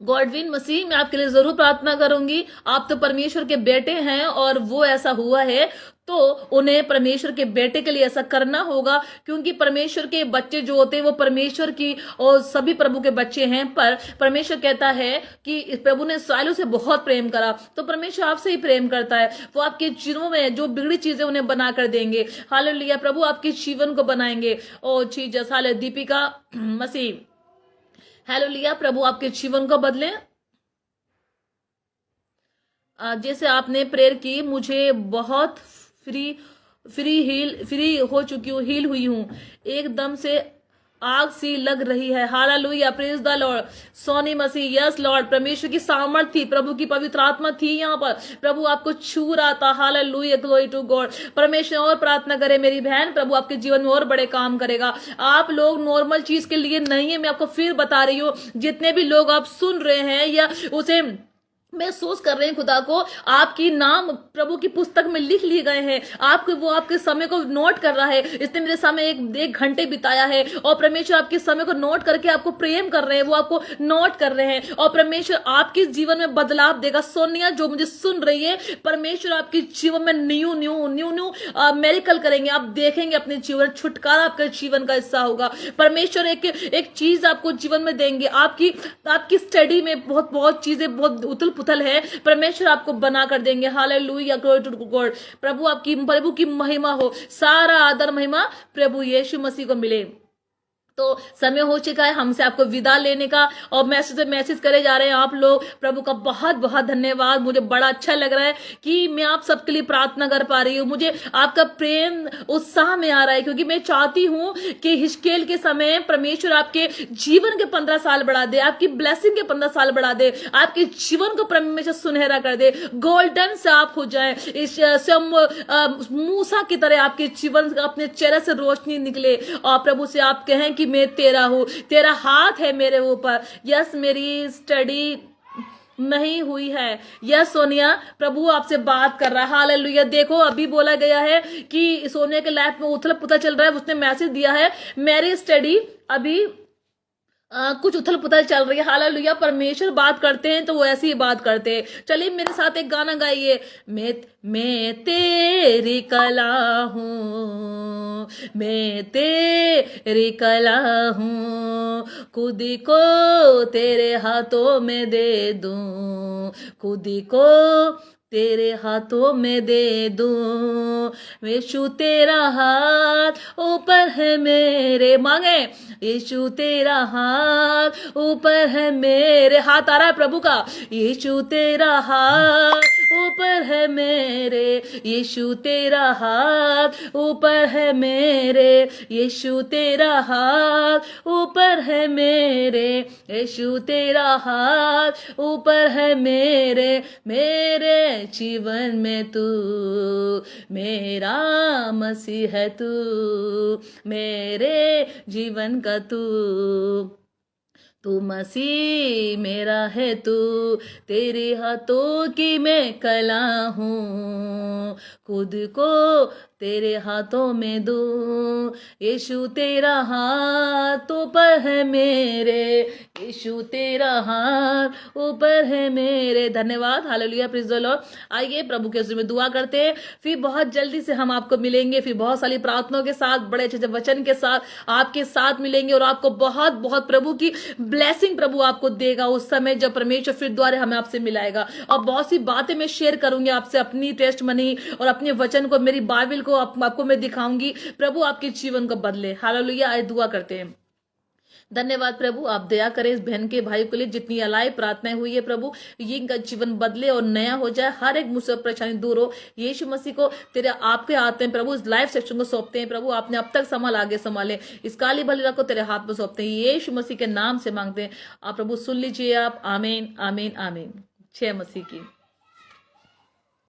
गॉडविन मसीह, मैं आपके लिए जरूर प्रार्थना करूंगी। आप तो परमेश्वर के बेटे हैं और वो ऐसा हुआ है तो उन्हें परमेश्वर के बेटे के लिए ऐसा करना होगा, क्योंकि परमेश्वर के बच्चे जो होते हैं वो परमेश्वर की और सभी प्रभु के बच्चे हैं। पर परमेश्वर कहता है कि प्रभु ने इस्राएलियों से बहुत प्रेम करा, तो परमेश्वर आपसे ही प्रेम करता है। वो आपके जीवनों में जो बिगड़ी चीजें उन्हें बना कर देंगे। हालेलुया। प्रभु आपके जीवन को बनाएंगे। ओ जीसस। हाले दीपिका मसीह, हालेलुया। प्रभु आपके जीवन को बदले। जैसे आपने प्रेयर की, मुझे बहुत फ्री हो चुकी हूँ, हील हुई हूँ, एकदम से आग सी लग रही है। Hallelujah. Praise the Lord. Soni Masih, yes Lord. परमेश्वर की सामर्थ थी, प्रभु की पवित्र आत्मा थी यहाँ पर, प्रभु आपको छू रहा था। Hallelujah, glory to God. परमेश्वर और प्रार्थना करे मेरी बहन, प्रभु आपके जीवन में और बड़े काम करेगा। आप लोग नॉर्मल चीज के लिए नहीं है, मैं आपको फिर बता रही हूँ। जितने भी लोग आप सुन रहे हैं या उसे महसूस कर रहे हैं खुदा को, आपकी नाम प्रभु की पुस्तक में लिख लिए गए हैं। वो आपके समय को नोट कर रहा है। इसने मेरे समय एक घंटे बिताया है और परमेश्वर आपके समय को नोट करके आपको प्रेम कर रहे हैं, वो आपको नोट कर रहे हैं और परमेश्वर आपके जीवन में बदलाव देगा। सोनिया जो मुझे सुन रही है, परमेश्वर आपके जीवन में न्यू मेरिकल करेंगे। आप देखेंगे अपने जीवन, छुटकारा आपके जीवन का हिस्सा होगा। परमेश्वर एक चीज आपको जीवन में देंगे। आपकी स्टडी में बहुत चीजें बहुत उथल उथल है, परमेश्वर आपको बना कर देंगे। Hallelujah, glory to God. प्रभु की महिमा हो, सारा आदर महिमा प्रभु यीशु मसीह को मिले। तो समय हो चुका है हमसे आपको विदा लेने का, और मैसेज करे जा रहे हैं आप लोग। प्रभु का बहुत बहुत धन्यवाद। मुझे बड़ा अच्छा लग रहा है कि मैं आप सबके लिए प्रार्थना कर पा रही हूँ। मुझे आपका प्रेम उत्साह में आ रहा है, क्योंकि मैं चाहती हूँ कि हिजकेल के समय परमेश्वर आपके जीवन के 15 साल बढ़ा दे, आपकी ब्लेसिंग के 15 साल बढ़ा दे, आपके जीवन को परमेश्वर सुनहरा कर दे, गोल्डन से आप हो जाए, इस मूसा की तरह आपके जीवन अपने चेहरे से रोशनी निकले, और प्रभु से आप कहें कि मैं तेरा हूं, तेरा हाथ है मेरे ऊपर। यस, मेरी स्टडी नहीं हुई है। यस सोनिया, प्रभु आपसे बात कर रहा है। हालेलुया। देखो, अभी बोला गया है कि सोनिया के लाइफ में उथल पुथल चल रहा है, उसने मैसेज दिया है मेरी स्टडी अभी कुछ उथल पुथल चल रही है। हालेलुया। परमेश्वर बात करते हैं तो वो ऐसी ही बात करते हैं। चलिए मेरे साथ एक गाना गाइए। मैं तेरी कला हूँ, मैं तेरी कला हूँ, खुद को तेरे हाथों में दे दूं, खुद को तेरे हाथों में दे दूं। यीशु तेरा हाथ ऊपर है मेरे, मांगे यीशु तेरा हाथ ऊपर है मेरे, हाथ आ रहा है प्रभु का। यीशु तेरा हाथ ऊपर है मेरे, यीशु तेरा हाथ ऊपर है मेरे, यीशु तेरा हाथ ऊपर है मेरे, यीशु तेरा हाथ ऊपर है मेरे, मेरे जीवन में तू मेरा मसीह है, तू मेरे जीवन का तू मसीह मेरा है, तू तेरे हाथों की मैं कला हूँ, खुद को तेरे हाथों में दूं। यीशु तेरा हाथ ऊपर है मेरे, यीशु तेरा हाथ ऊपर है मेरे। धन्यवाद। Hallelujah, praise the Lord. आइए प्रभु के हुजूर में दुआ करते हैं, फिर बहुत जल्दी से हम आपको मिलेंगे, फिर बहुत सारी प्रार्थनाओं के साथ, बड़े अच्छे वचन के साथ आपके साथ मिलेंगे, और आपको बहुत बहुत प्रभु की ब्लेसिंग प्रभु आपको देगा उस समय जब परमेश्वर फिर द्वारे हमें आपसे मिलाएगा। और बहुत सी बातें मैं शेयर करूंगी आपसे, अपनी टेस्ट मनी और अपने वचन को, मेरी बाइबल को आपको मैं दिखाऊंगी। प्रभु आपके जीवन को बदले। हालेलुया। आइए दुआ करते हैं। धन्यवाद प्रभु, आप दया करें इस बहन के भाई के लिए, जितनी अलाई प्रार्थनाएं हुई है प्रभु, ये इनका जीवन बदले और नया हो जाए, हर एक मुसीबत परेशानी दूर हो। यीशु मसीह को तेरे आपके हाथ में प्रभु इस लाइव सेक्शन को सौंपते हैं प्रभु, आपने अब तक संभाल, आगे संभाले, इस काली भली को तेरे हाथ में सौंपते हैं, यीशु मसीह के नाम से मांगते हैं। आप प्रभु सुन लीजिए आप। आमीन आमीन आमीन। जय मसीह की।